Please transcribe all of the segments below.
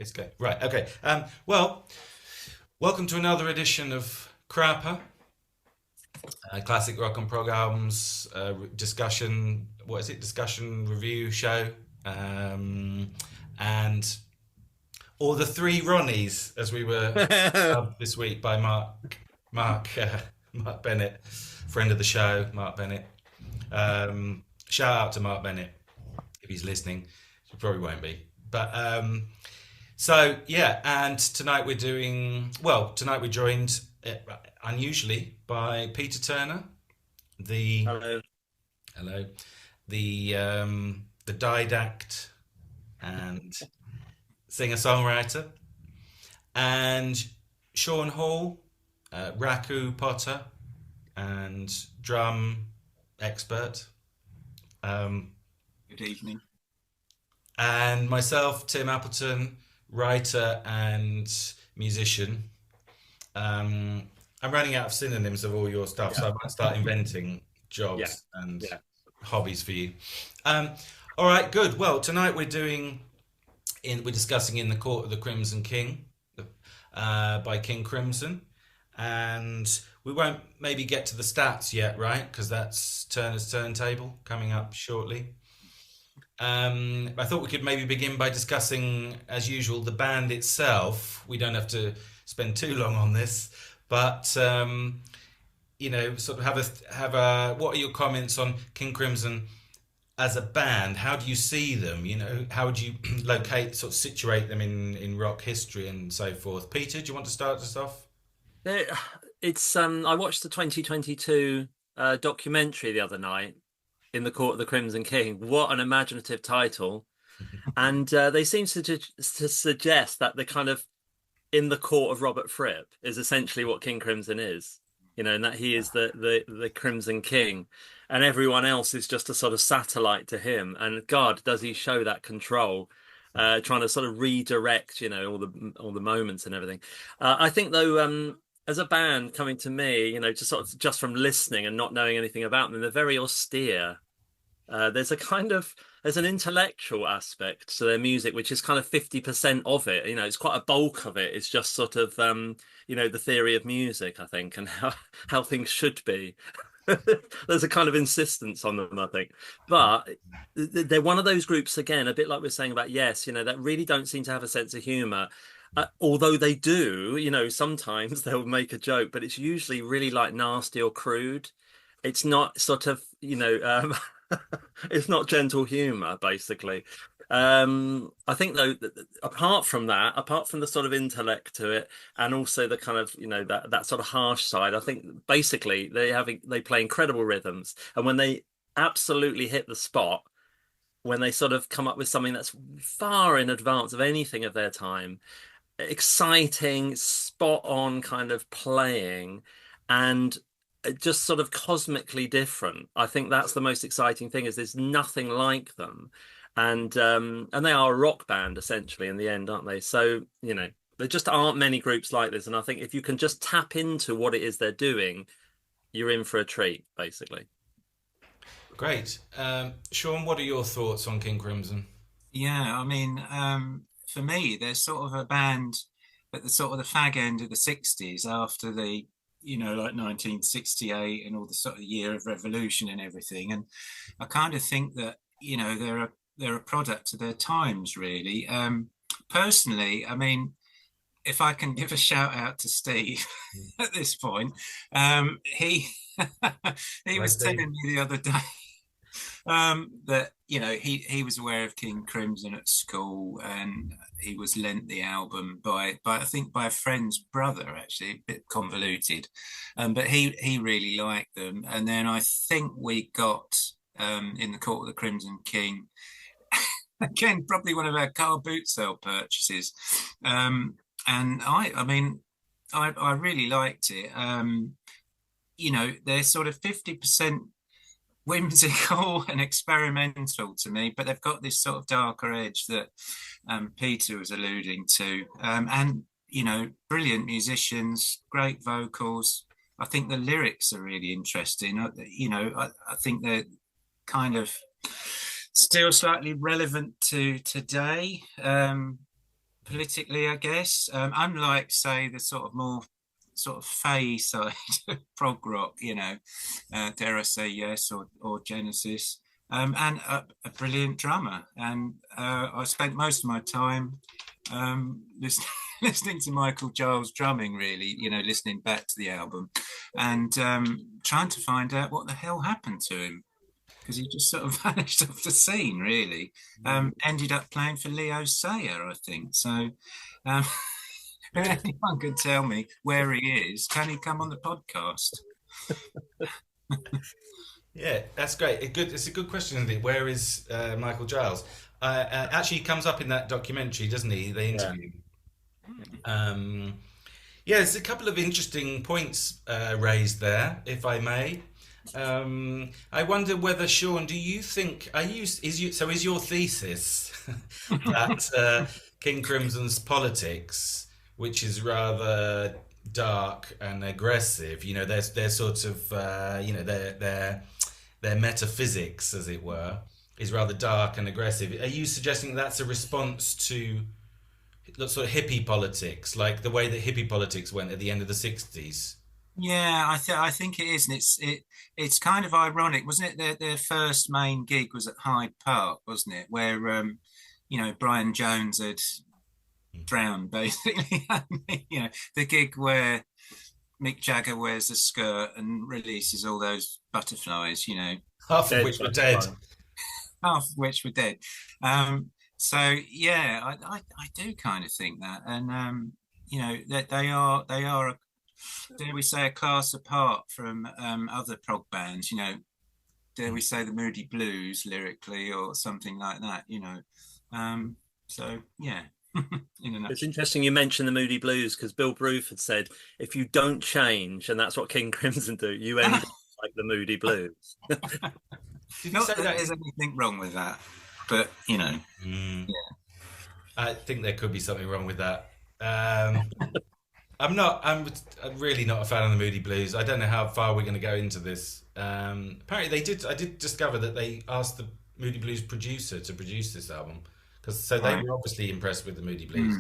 It's good. Right. Okay. Well, welcome to another edition of Crapper, classic rock and prog albums discussion. What is it? Discussion review show. Um, and or the three Ronnies, as we were dubbed this week by Mark Bennett, friend of the show, Mark Bennett. Shout out to Mark Bennett if he's listening. He probably won't be, but. So yeah, and tonight we're doing well. Tonight we're joined unusually by Peter Turner, the Hello. hello, the didact and singer-songwriter, and Sean Hall, Raku Potter, and drum expert, um, Good evening. and myself, Tim Appleton, writer and musician. I'm running out of synonyms of all your stuff, so I might start inventing Yeah, jobs and yeah. hobbies for you. Um, all right, good. Well, tonight we're discussing In the Court of the Crimson King by King Crimson, and we won't maybe get to the stats yet, right? Because that's Turner's Turntable coming up shortly. I thought we could maybe begin by discussing, as usual, the band itself. We don't have to spend too long on this, but sort of have a. What are your comments on King Crimson as a band? How do you see them? How would you locate, sort of situate them in rock history and so forth? Peter, do you want to start us off? There- It's I watched the 2022 documentary the other night, In the Court of the Crimson King. What an imaginative title. And they seem to suggest that the kind of In the Court of Robert Fripp is essentially what King Crimson is, and that he is the Crimson King, and everyone else is just a sort of satellite to him. And God, does he show that control, trying to sort of redirect, all the moments and everything. I think though, as a band coming to me, just from listening and not knowing anything about them, they're very austere. There's an intellectual aspect to their music, which is kind of 50% of it. It's quite a bulk of it. It's just sort of the theory of music, I think, and how things should be. There's a kind of insistence on them, I think. But they're one of those groups, again, a bit like we're saying about Yes, that really don't seem to have a sense of humor. Although they do, sometimes they'll make a joke, but it's usually really like nasty or crude. It's not sort of, it's not gentle humor, basically. I think though, apart from that, apart from the sort of intellect to it, and also the kind of, that sort of harsh side, I think basically they play incredible rhythms, and when they absolutely hit the spot, when they sort of come up with something that's far in advance of anything of their time, exciting, spot on kind of playing, and just sort of cosmically different. I think that's the most exciting thing, is there's nothing like them. And they are a rock band essentially in the end, aren't they? So, there just aren't many groups like this. And I think if you can just tap into what it is they're doing, you're in for a treat, basically. Great. Sean, what are your thoughts on King Crimson? Yeah, I mean, for me, they're sort of a band at the sort of the fag end of the 60s after like 1968 and all the sort of year of revolution and everything. And I kind of think that, they're a product of their times, really. Personally, I mean, if I can give a shout out to Steve at this point, he he Hi, was Steve. telling me the other day that he was aware of King Crimson at school, and he was lent the album by I think by a friend's brother, actually a bit convoluted, but he really liked them. And then I think we got In the Court of the Crimson King again, probably one of our car boot sale purchases, and I mean I really liked it. They're sort of 50% whimsical and experimental to me, but they've got this sort of darker edge that Peter was alluding to. And, brilliant musicians, great vocals. I think the lyrics are really interesting. I think they're kind of still slightly relevant to today. politically, I guess. Unlike, say, the sort of more sort of fey side of prog rock, dare I say yes, or Genesis, and a brilliant drummer. And I spent most of my time listening, listening to Michael Giles drumming, really, listening back to the album and trying to find out what the hell happened to him. Because he just sort of vanished off the scene, really. Ended up playing for Leo Sayer, I think. So, if anyone could tell me where he is, can he come on the podcast? Yeah, that's great. It's a good question, isn't it? Where is Michael Giles? Actually, he comes up in that documentary, doesn't he? They interview him. Yeah, there's a couple of interesting points raised there, if I may. I wonder whether, Shaun, do you think is your thesis that King Crimson's politics, which is rather dark and aggressive, they're sort of their metaphysics, as it were, is rather dark and aggressive. Are you suggesting that's a response to sort of hippie politics, like the way that hippie politics went at the end of the 60s? Yeah, I think it is, and it's kind of ironic, wasn't it? Their first main gig was at Hyde Park, wasn't it? Where Brian Jones had drowned, basically. The gig where Mick Jagger wears a skirt and releases all those butterflies, Half of which were dead. Half of which were dead. So yeah, I do kind of think that, and that they are dare we say, a class apart from other prog bands, dare we say the Moody Blues lyrically or something like that, so yeah. It's interesting you mentioned the Moody Blues, because Bill Bruce had said, if you don't change, and that's what King Crimson do, you end up like the Moody Blues. Not that there's anything wrong with that, but yeah. I think there could be something wrong with that. I'm really not a fan of the Moody Blues. I don't know how far we're going to go into this. Apparently I did discover that they asked the Moody Blues producer to produce this album, they were obviously impressed with the Moody Blues,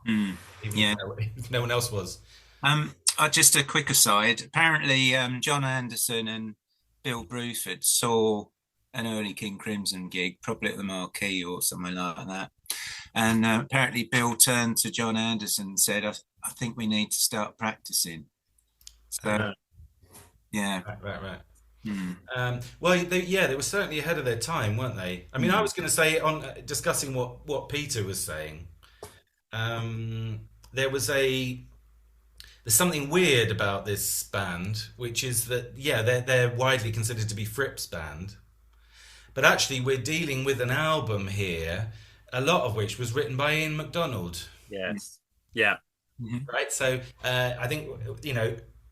even if no one else was. Just a quick aside. Apparently, John Anderson and Bill Bruford saw an early King Crimson gig, probably at the Marquee or somewhere like that. And apparently Bill turned to John Anderson and said, I think we need to start practicing. So, yeah. Right. Well, they were certainly ahead of their time, weren't they? I mean, I was going to say, on discussing what Peter was saying, there's something weird about this band, which is that, they're widely considered to be Fripp's band. But actually, we're dealing with an album here, a lot of which was written by Ian MacDonald. Yes. Yeah. Right. So I think,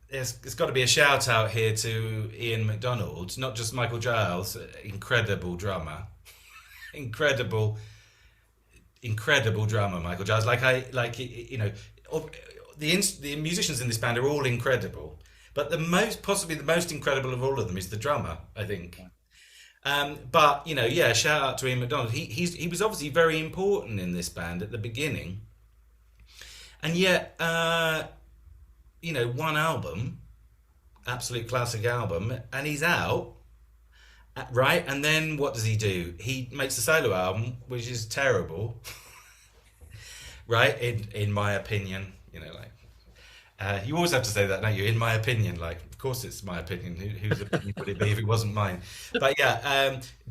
there's got to be a shout out here to Ian MacDonald, not just Michael Giles, incredible drummer, incredible drummer, Michael Giles. The musicians in this band are all incredible, but possibly the most incredible of all of them is the drummer, I think. But shout out to Ian MacDonald. He was obviously very important in this band at the beginning, and yet one album, absolute classic album, and he's out, right? And then what does he do? He makes a solo album, which is terrible, right? In my opinion, you always have to say that, don't you? In my opinion, of course it's my opinion. Whose opinion would it be if it wasn't mine? But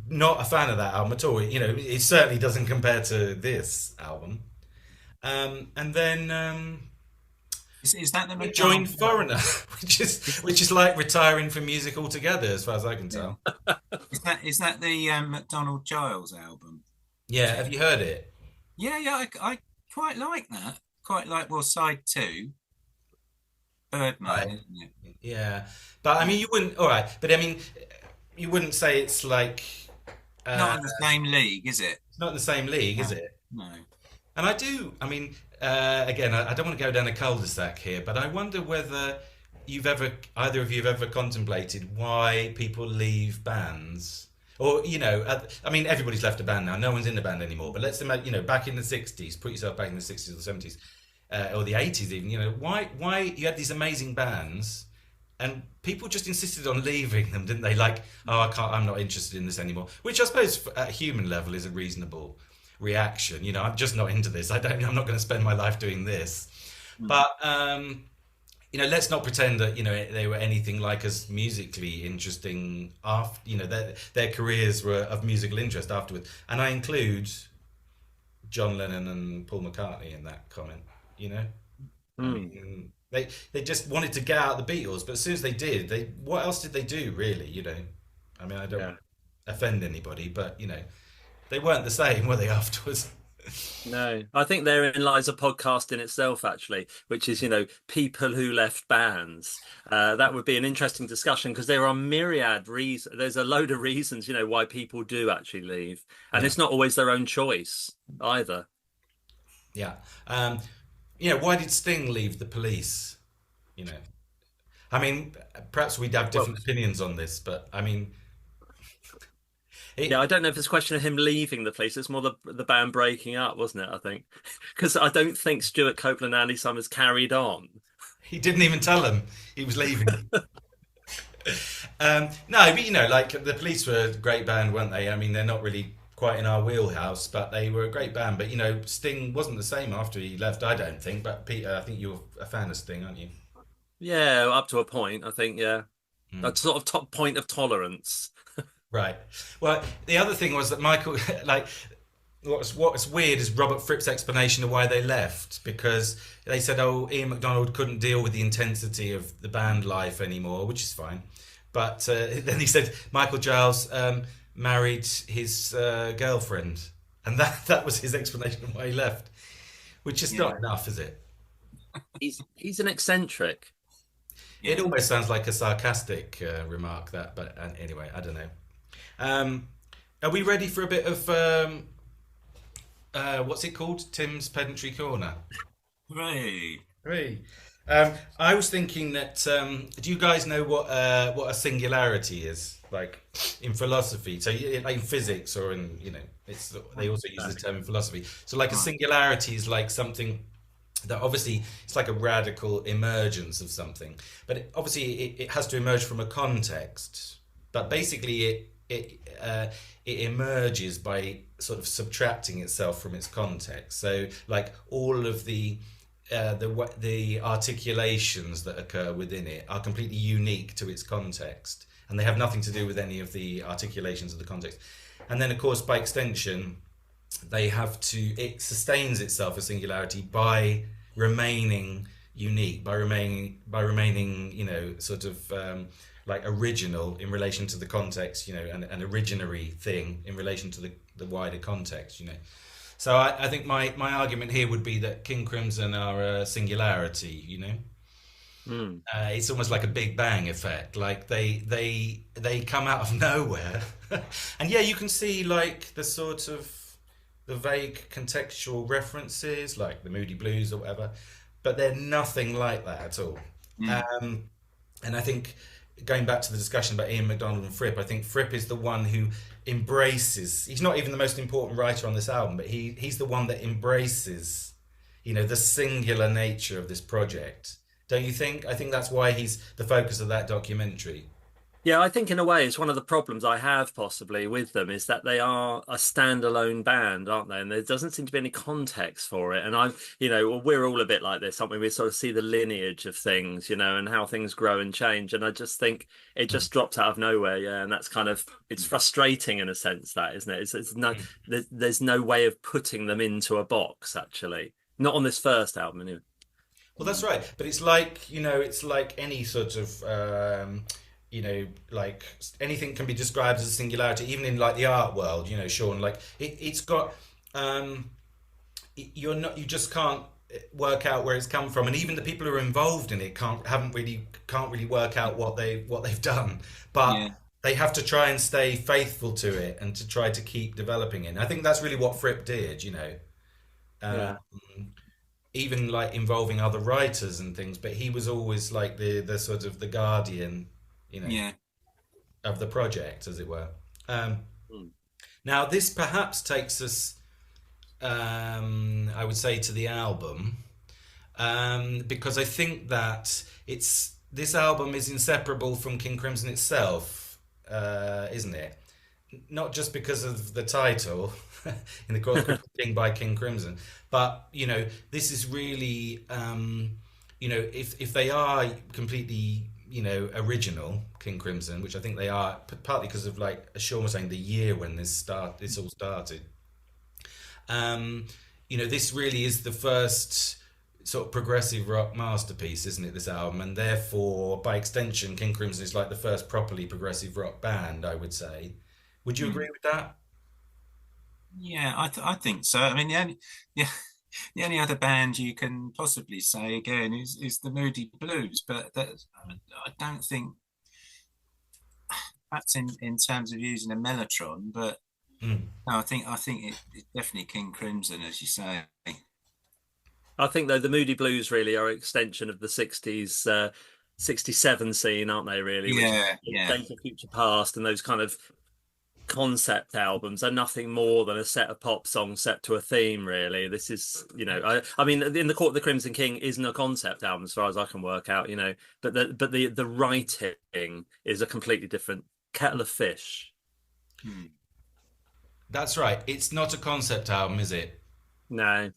not a fan of that album at all. It certainly doesn't compare to this album. And then is that the joined Foreigner, which is like retiring from music altogether, as far as I can tell. Is that the MacDonald Giles album? Yeah, have you heard it? Yeah, I quite like that. Quite like side 2. Birdman, right. Isn't it? Yeah, but I mean, you wouldn't. All right, but I mean, you wouldn't say it's like not in the same league, is it? It's not in the same league, is it? No. And I do. I mean, again, I don't want to go down a cul-de-sac here, but I wonder whether either of you have ever contemplated why people leave bands. Or, I mean, everybody's left a band now. No one's in the band anymore. But let's imagine, back in the 60s, put yourself back in the 60s or the 70s, or the 80s even, why you had these amazing bands and people just insisted on leaving them, didn't they? Like, oh, I'm not interested in this anymore. Which I suppose at a human level is a reasonable reaction. I'm just not into this. I'm not going to spend my life doing this. But, let's not pretend that they were anything like as musically interesting after their careers were of musical interest afterwards, and I include John Lennon and Paul McCartney in that comment. I mean, they just wanted to get out the Beatles, but as soon as they did, what else did they do really? I mean, I don't offend anybody, but they weren't the same, were they, afterwards? No, I think therein lies a podcast in itself, actually, which is, people who left bands. That would be an interesting discussion because there are myriad reasons. There's a load of reasons, why people do actually leave. And it's not always their own choice either. Yeah. Why did Sting leave the Police? I mean, perhaps we'd have different opinions on this, but I mean... I don't know if it's a question of him leaving the place. It's more the band breaking up, wasn't it? I think because I don't think Stuart Copeland and Andy Summers carried on. He didn't even tell them he was leaving. No, but like the Police were a great band, weren't they? I mean, they're not really quite in our wheelhouse, but they were a great band. But Sting wasn't the same after he left, I don't think. But Peter, I think you're a fan of Sting, aren't you? Yeah, up to a point, I think. Yeah, that sort of top point of tolerance. Right. Well, the other thing was that Michael, like, what's weird is Robert Fripp's explanation of why they left, because they said, oh, Ian MacDonald couldn't deal with the intensity of the band life anymore, which is fine. But then he said Michael Giles married his girlfriend, and that was his explanation of why he left, which is not enough, is it? He's an eccentric. It almost sounds like a sarcastic remark, but anyway, I don't know. Are we ready for a bit of what's it called? Tim's Pedantry Corner. Hooray! Hooray! I was thinking that do you guys know what a singularity is, like in philosophy? So like in physics or in they also use the term in philosophy. So like a singularity is like something that obviously it's like a radical emergence of something, but it has to emerge from a context. But basically it emerges by sort of subtracting itself from its context. So like all of the articulations that occur within it are completely unique to its context, and they have nothing to do with any of the articulations of the context. And then of course by extension it sustains itself as singularity by remaining unique, by remaining sort of like original in relation to the context, an originary thing in relation to the wider context, So I think my argument here would be that King Crimson are a singularity, It's almost like a Big Bang effect. Like they come out of nowhere, and you can see like the sort of the vague contextual references, like the Moody Blues or whatever, but they're nothing like that at all. And I think, going back to the discussion about Ian MacDonald and Fripp, I think Fripp is the one who embraces, he's not even the most important writer on this album, but he's the one that embraces, the singular nature of this project. Don't you think? I think that's why he's the focus of that documentary. Yeah, I think in a way it's one of the problems I have possibly with them is that they are a standalone band, aren't they? And there doesn't seem to be any context for it. And we're all a bit like this, aren't we? We sort of see the lineage of things, and how things grow and change. And I just think it just dropped out of nowhere. Yeah. And that's it's frustrating in a sense, that, isn't it? There's no way of putting them into a box, actually. Not on this first album, anyway. Well, that's right. But it's like, it's like any sort of... like anything can be described as a singularity, even in like the art world, Shaun, like it's got you just can't work out where it's come from, and even the people who are involved in it can't really work out what they've done, but they have to try and stay faithful to it and to try to keep developing it. And I think that's really what Fripp did, even like involving other writers and things, but he was always like the sort of the guardian, of the project, as it were. Um, Mm. Now, this perhaps takes us, I would say, to the album, because I think that this album is inseparable from King Crimson itself, isn't it? Not just because of the title, in the Court of King by King Crimson, but this is really, if they are completely, original King Crimson, which I think they are, partly because of, like as Sean was saying, the year when this all started. Um, this really is the first sort of progressive rock masterpiece, isn't it? This album, and therefore, by extension, King Crimson is like the first properly progressive rock band, I would say. Would you agree with that? Yeah, I think so. I mean, yeah, the only other band you can possibly say again is the Moody Blues, but I don't think that's in terms of using a mellotron. But Mm. no, I think it's definitely King Crimson, as you say. I think though the Moody Blues really are an extension of the 60s, 67 scene, aren't they? Really, which Yeah, yeah. Days of Future Past and those kind of concept albums are nothing more than a set of pop songs set to a theme. Really, this is I mean, in the Court of the Crimson King isn't a concept album as far as I can work out. But the writing is a completely different kettle of fish. Hmm. That's right. It's not a concept album, is it? No.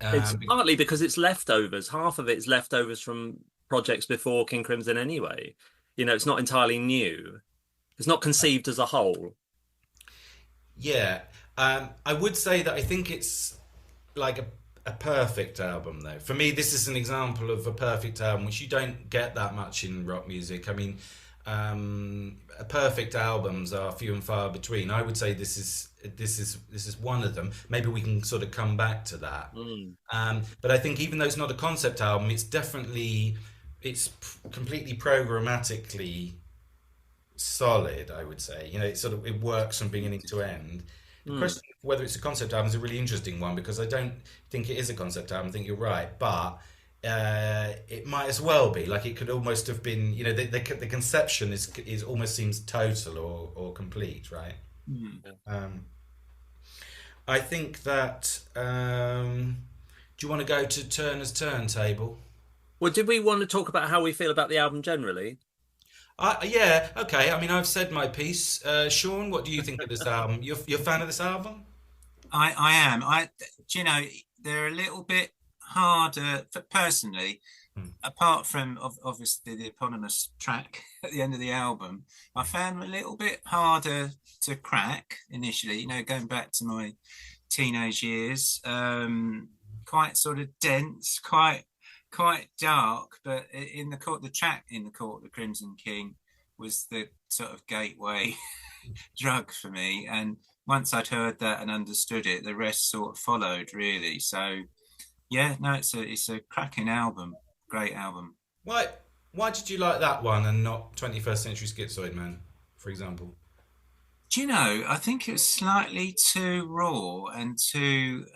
It's Um, partly because it's leftovers. Half of it's leftovers from projects before King Crimson anyway. It's not entirely new. It's not conceived as a whole. yeah. I would say that I think it's like a perfect album, though. For me, this is an example of a perfect album, which you don't get that much in rock music. I mean, perfect albums are few and far between. I would say this is one of them. Maybe we can sort of come back to that. Mm. But I think even though it's not a concept album, it's completely programmatically solid. I would say, it works from beginning to end. The Mm. question of whether it's a concept album is a really interesting one, because I don't think it is a concept album. I think you're right, but it might as well be. Like, it could almost have been. The conception is almost seems total or complete, right? Hmm. Um, I think that. Do you want to go to Turner's Turntable? Well, did we want to talk about how we feel about the album generally? Yeah, okay. I mean, I've said my piece. Sean, what do you think of this album? You're a fan of this album? I am. Do they're a little bit harder personally. Hmm. Apart from obviously the eponymous track at the end of the album, I found them a little bit harder to crack initially. Going back to my teenage years, quite sort of dense, quite dark. But the track in the Court of the Crimson King was the sort of gateway drug for me. And once I'd heard that and understood it, the rest sort of followed really. So yeah, no, it's a cracking album, great album. Why why did you like that one and not 21st Century Schizoid Man, for example? Do you know, I think it was slightly too raw and too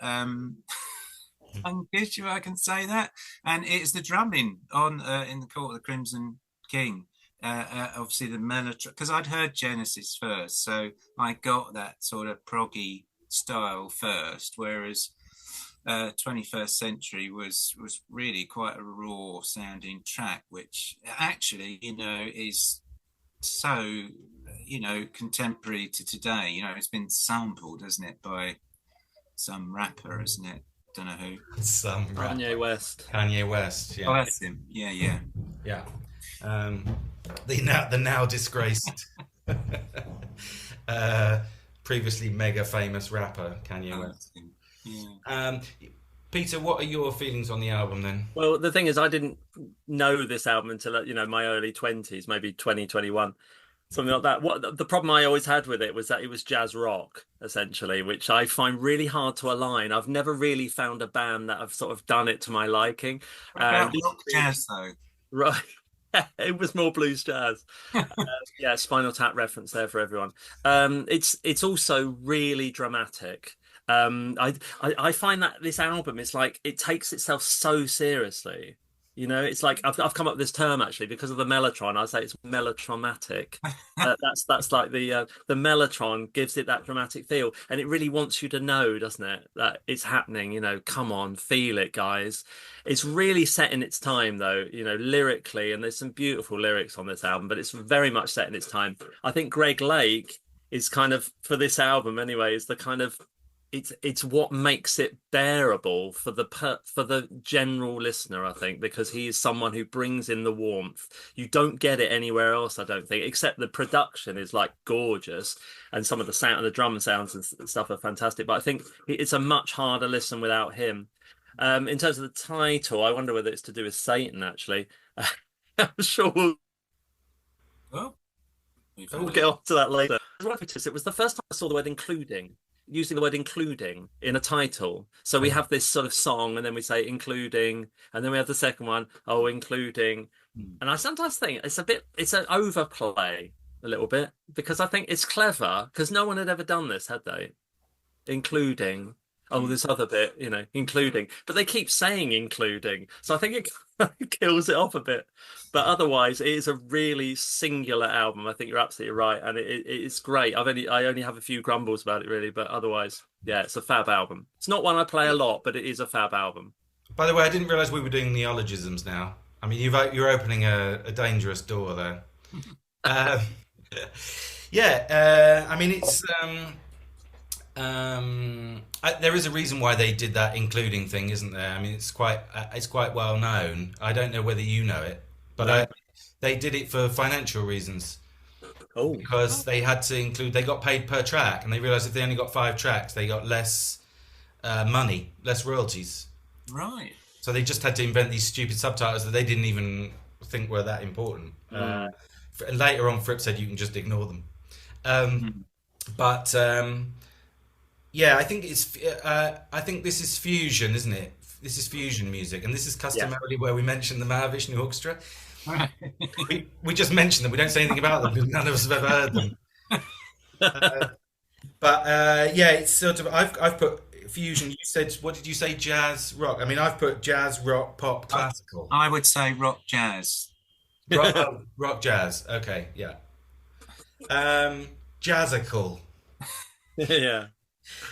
unglitchy, if I can say that. And it's the drumming on in the Court of the Crimson King. Obviously the mellotron, because I'd heard Genesis first, so I got that sort of proggy style first, whereas 21st Century was really quite a raw sounding track, which actually is so contemporary to today. It's been sampled, hasn't it, by some rapper, isn't it? Don't know who. Some rap. Kanye West. Kanye West, Oh, yeah. that's him. Yeah, yeah. Yeah. Um, the now disgraced, uh, previously mega famous rapper Kanye Oh, West. that's him. Yeah. Peter, what are your feelings on the album then? Well, the thing is, I didn't know this album until my early 20s, maybe 2021, something like that. What the problem I always had with it was that it was jazz rock, essentially, which I find really hard to align. I've never really found a band that have sort of done it to my liking. What about This rock jazz though? right. It was more blues jazz. Yeah, Spinal Tap reference there for everyone. It's also really dramatic. I find that this album is like it takes itself so seriously. You know, it's like I've come up with this term actually because of the mellotron. I say it's melodramatic. That's like the mellotron gives it that dramatic feel, and it really wants you to know, doesn't it, that it's happening. You know, come on, feel it, guys. It's really set in its time, though. You know, lyrically, and there's some beautiful lyrics on this album, but it's very much set in its time. I think Greg Lake is kind of, for this album anyway, is the kind of it's what makes it bearable for the general listener, I think, because he is someone who brings in the warmth. You don't get it anywhere else, I don't think, except the production is like gorgeous, and some of the sound, the drum sounds and stuff are fantastic. But I think it's a much harder listen without him. In terms of the title, I wonder whether it's to do with Satan. Actually, I'm sure Well, we'll get on to that later. It was the first time I saw the word including, using the word including in a title. So we have this sort of song, and then we say including, and then we have the second one, oh, including. And I sometimes think it's an overplay a little bit, because I think it's clever, because no one had ever done this, had they? Including, oh, this other bit, you know, including, but they keep saying including. So I think it kills it off a bit. But otherwise, it is a really singular album. I think you're absolutely right, and it's great. I only have a few grumbles about it, really, but otherwise, yeah, it's a fab album. It's not one I play a lot, but it is a fab album. By the way, I didn't realise we were doing neologisms now. I mean, you're opening a dangerous door there. Yeah, I mean, it's there is a reason why they did that including thing, isn't there? I mean, it's quite well known. I don't know whether you know it, but they did it for financial reasons. Oh, because they had to include. They got paid per track, and they realised if they only got 5 tracks, they got less money, less royalties. Right. So they just had to invent these stupid subtitles that they didn't even think were that important. And later on, Fripp said you can just ignore them. But yeah, I think I think this is fusion, isn't it? This is fusion music, and this is customarily where we mention the Mahavishnu Orchestra. Right. we just mention them. We don't say anything about them because none of us have ever heard them. But yeah, it's sort of I've put fusion. You said, what did you say? Jazz rock. I mean, I've put jazz rock, pop, classical. I would say rock jazz. Rock jazz. Okay, yeah. Jazzical. Yeah.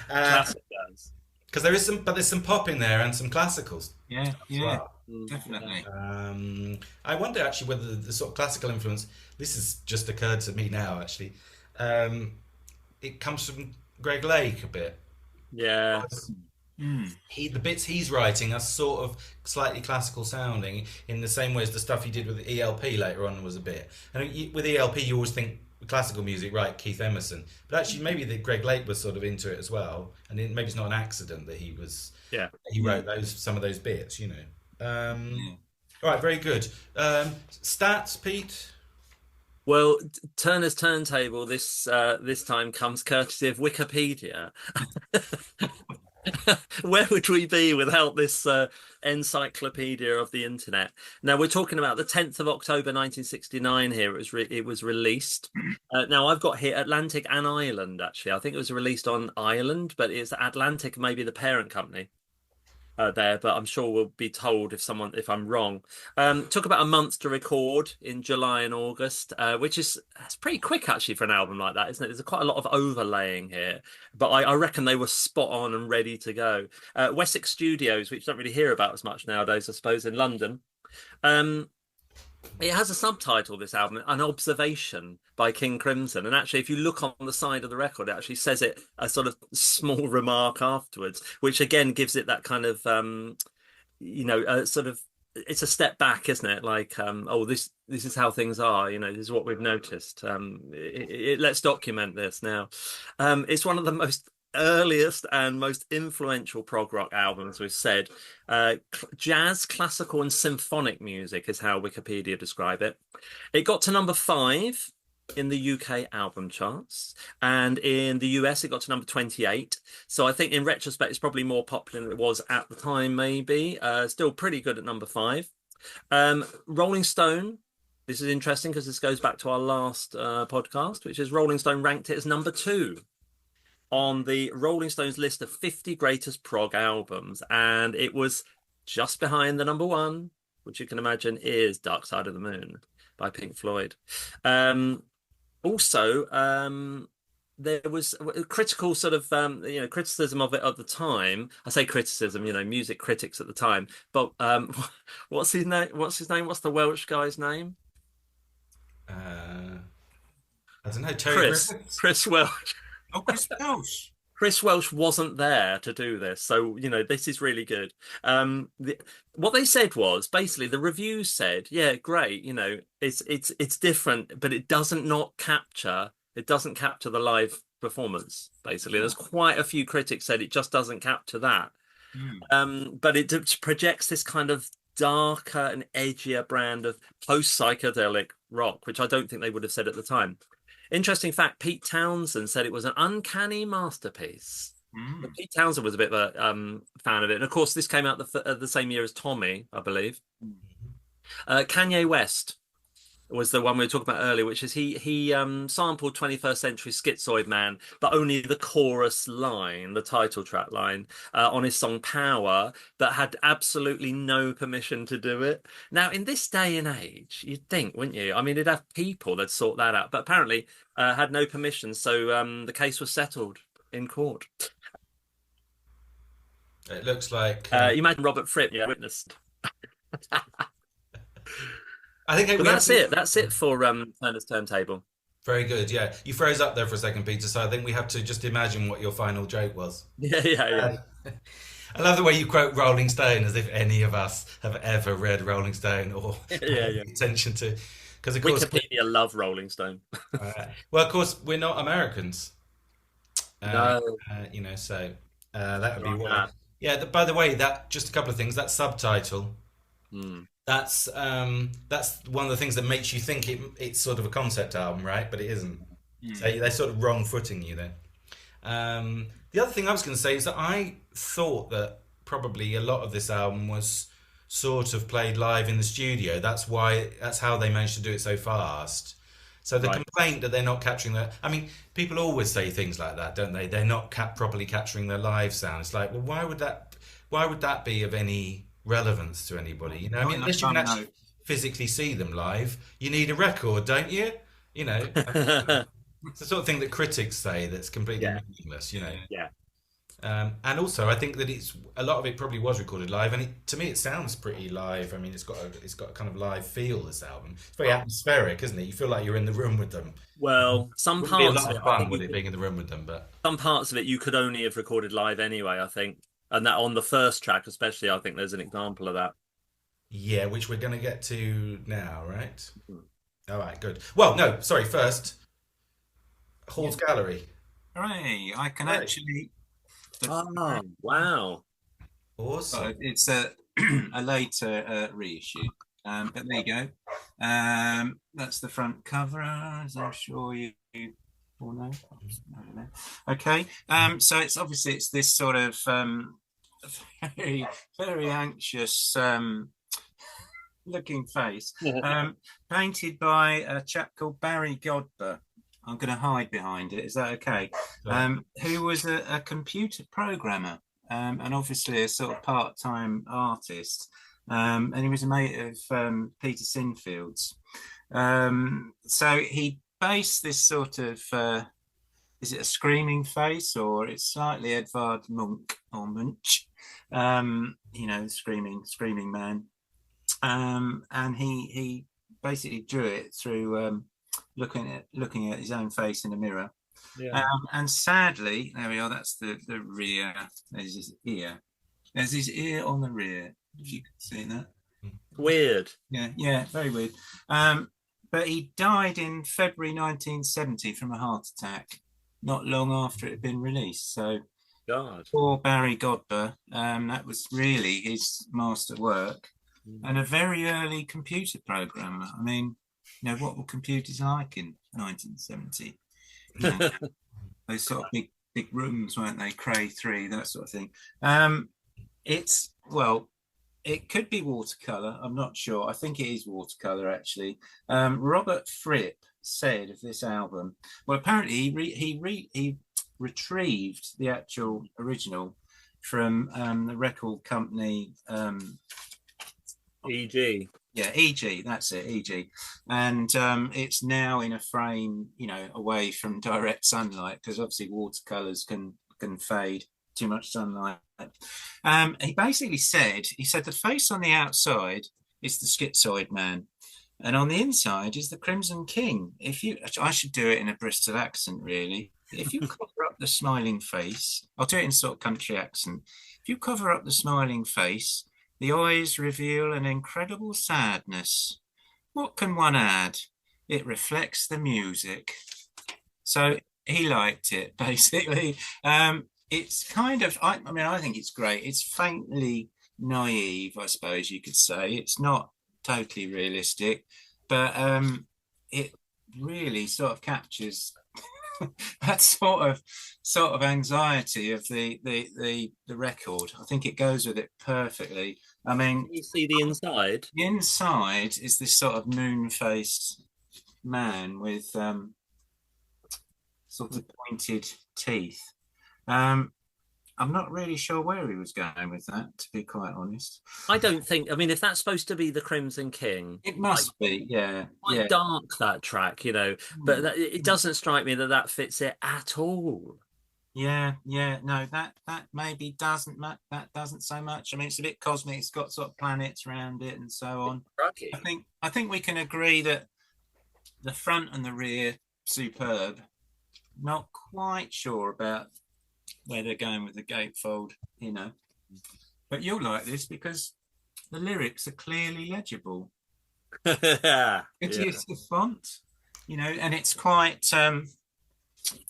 Classic jazz. Because there's some pop in there and some classicals. Yeah, well. definitely. I wonder actually whether the sort of classical influence. This has just occurred to me now. Actually, it comes from Greg Lake a bit. Yeah. The bits he's writing are sort of slightly classical sounding in the same way as the stuff he did with ELP later on was a bit. And with ELP, you always think classical music, right? Keith Emerson, but actually maybe that Greg Lake was sort of into it as well, and maybe it's not an accident that he was. Yeah. He wrote some of those bits, you know. All right, very good. Stats, Pete. Well, Turner's Turntable this time comes courtesy of Wikipedia. Where would we be without this encyclopedia of the internet? Now, we're talking about the 10th of October 1969 here. It was released. Now, I've got here Atlantic and Ireland, actually. I think it was released on Ireland, but it's Atlantic, maybe the parent company. There, but I'm sure we'll be told if I'm wrong. Took about a month to record in July and August, which is pretty quick actually for an album like that, isn't it? There's quite a lot of overlaying here, but I reckon they were spot on and ready to go. Wessex Studios, which you don't really hear about as much nowadays, I suppose, in London. It has a subtitle, this album, An Observation by King Crimson. And actually, if you look on the side of the record, it actually says it, a sort of small remark afterwards, which again gives it that kind of, sort of, it's a step back, isn't it? Like, this is how things are, you know, this is what we've noticed. Let's document this now. It's one of the most earliest and most influential prog rock albums, we've said. Jazz, classical and symphonic music is how Wikipedia describe it. It got to number 5 in the UK album charts, and in the US it got to number 28. So I think in retrospect it's probably more popular than it was at the time, maybe. Still pretty good at number 5. Rolling Stone, this is interesting because this goes back to our last podcast, which is Rolling Stone ranked it as number 2 on the Rolling Stones list of 50 greatest prog albums, and it was just behind the number 1, which you can imagine is Dark Side of the Moon by Pink Floyd. Also, there was a critical sort of criticism of it at the time. I say criticism, music critics at the time. But what's his name? What's the Welsh guy's name? I don't know. Terry Griffiths? Chris Welsh. Oh, Chris Welsh. Chris Welsh wasn't there to do this, so this is really good. What they said was basically the reviews said, yeah, great, it's different, but it doesn't capture the live performance. Basically, there's quite a few critics said it just doesn't capture that. But it projects this kind of darker and edgier brand of post-psychedelic rock, which I don't think they would have said at the time. Interesting fact, Pete Townsend said it was an uncanny masterpiece. Pete Townsend was a bit of a fan of it. And of course, this came out the same year as Tommy, I believe. Kanye West was the one we were talking about earlier, which is he sampled 21st Century Schizoid Man, but only the chorus line, the title track line, on his song Power, but had absolutely no permission to do it. Now, in this day and age, you'd think, wouldn't you? I mean, it'd have people that sort that out, but apparently had no permission, so the case was settled in court. It looks like... you imagine Robert Fripp, witnessed. I think that's it for Turner's Turntable. Very good. Yeah, you froze up there for a second, Peter. So I think we have to just imagine what your final joke was. Yeah. I love the way you quote Rolling Stone as if any of us have ever read Rolling Stone or paid attention to. Because of course, Wikipedia love Rolling Stone. Well, of course, we're not Americans. No. So that would be why. Yeah. By the way, that just a couple of things. That subtitle. That's one of the things that makes you think it's sort of a concept album, right? But it isn't. So they're sort of wrong-footing you there. The other thing I was going to say is that I thought that probably a lot of this album was sort of played live in the studio. That's how they managed to do it so fast. So the complaint that they're not capturing I mean, people always say things like that, don't they? They're not properly capturing their live sound. It's like, well, why would that be of any relevance to anybody? I mean, unless you can actually physically see them live, you need a record, don't you? It's the sort of thing that critics say that's completely meaningless. And also I think that a lot of it probably was recorded live, and to me it sounds pretty live. I mean, it's got a kind of live feel, this album. It's very atmospheric, isn't it? You feel like you're in the room with them. Well, some parts be a lot of fun with it being in the room with them, but some parts of it you could only have recorded live anyway, I think. And that on the first track, especially, I think there's an example of that. Yeah, which we're going to get to now, right? All right, good. Well, no, sorry. First, Hall's Gallery. Hooray! I can actually. Oh, wow! Awesome. It's a later reissue, but there you go. That's the front cover, as I'm sure you all know. I don't know. Okay. So it's this sort of very, very anxious looking face, painted by a chap called Barry Godber. I'm going to hide behind it. Is that okay? Who was a computer programmer and obviously a sort of part-time artist. And he was a mate of Peter Sinfield's. So he based this sort of, is it a screaming face, or it's slightly Edvard Munch or Munch, screaming man. And he basically drew it through looking at his own face in the mirror. And sadly, there we are. That's the rear. There's his ear. There's his ear on the rear. If you can see that. Weird. Yeah, very weird. But he died in February 1970 from a heart attack, not long after it had been released. So, God. Poor Barry Godber. That was really his master work, and a very early computer programmer. I mean, what were computers like in 1970? Those sort of big rooms, weren't they? Cray 3, that sort of thing. It could be watercolor. I'm not sure. I think it is watercolor, actually. Robert Fripp said of this album, well, apparently he retrieved the actual original from the record company E.g. Yeah, EG, that's it, EG. And it's now in a frame, away from direct sunlight, because obviously watercolors can fade too much sunlight. He basically said the face on the outside is the Schizoid Man, and on the inside is the Crimson King. I should do it in a Bristol accent, really. If you cover up the smiling face, I'll do it in sort of country accent. If you cover up the smiling face, the eyes reveal an incredible sadness. What can one add? It reflects the music. So he liked it, basically. It's kind of, I think it's great. It's faintly naive, I suppose you could say. It's not totally realistic, but it really sort of captures that sort of anxiety of the record. I think it goes with it perfectly. I mean, you see the inside. The inside is this sort of moon-faced man with sort of pointed teeth. I'm not really sure where he was going with that, to be quite honest. I don't think. I mean, if that's supposed to be the Crimson King, it must be. Yeah, quite dark, that track, But it doesn't strike me that fits it at all. Yeah. No, that maybe doesn't. That doesn't so much. I mean, it's a bit cosmic. It's got sort of planets around it and so on. Rocky. I think we can agree that the front and the rear, superb. Not quite sure about where they're going with the gatefold, But you'll like this because the lyrics are clearly legible. It's a font, and it's quite.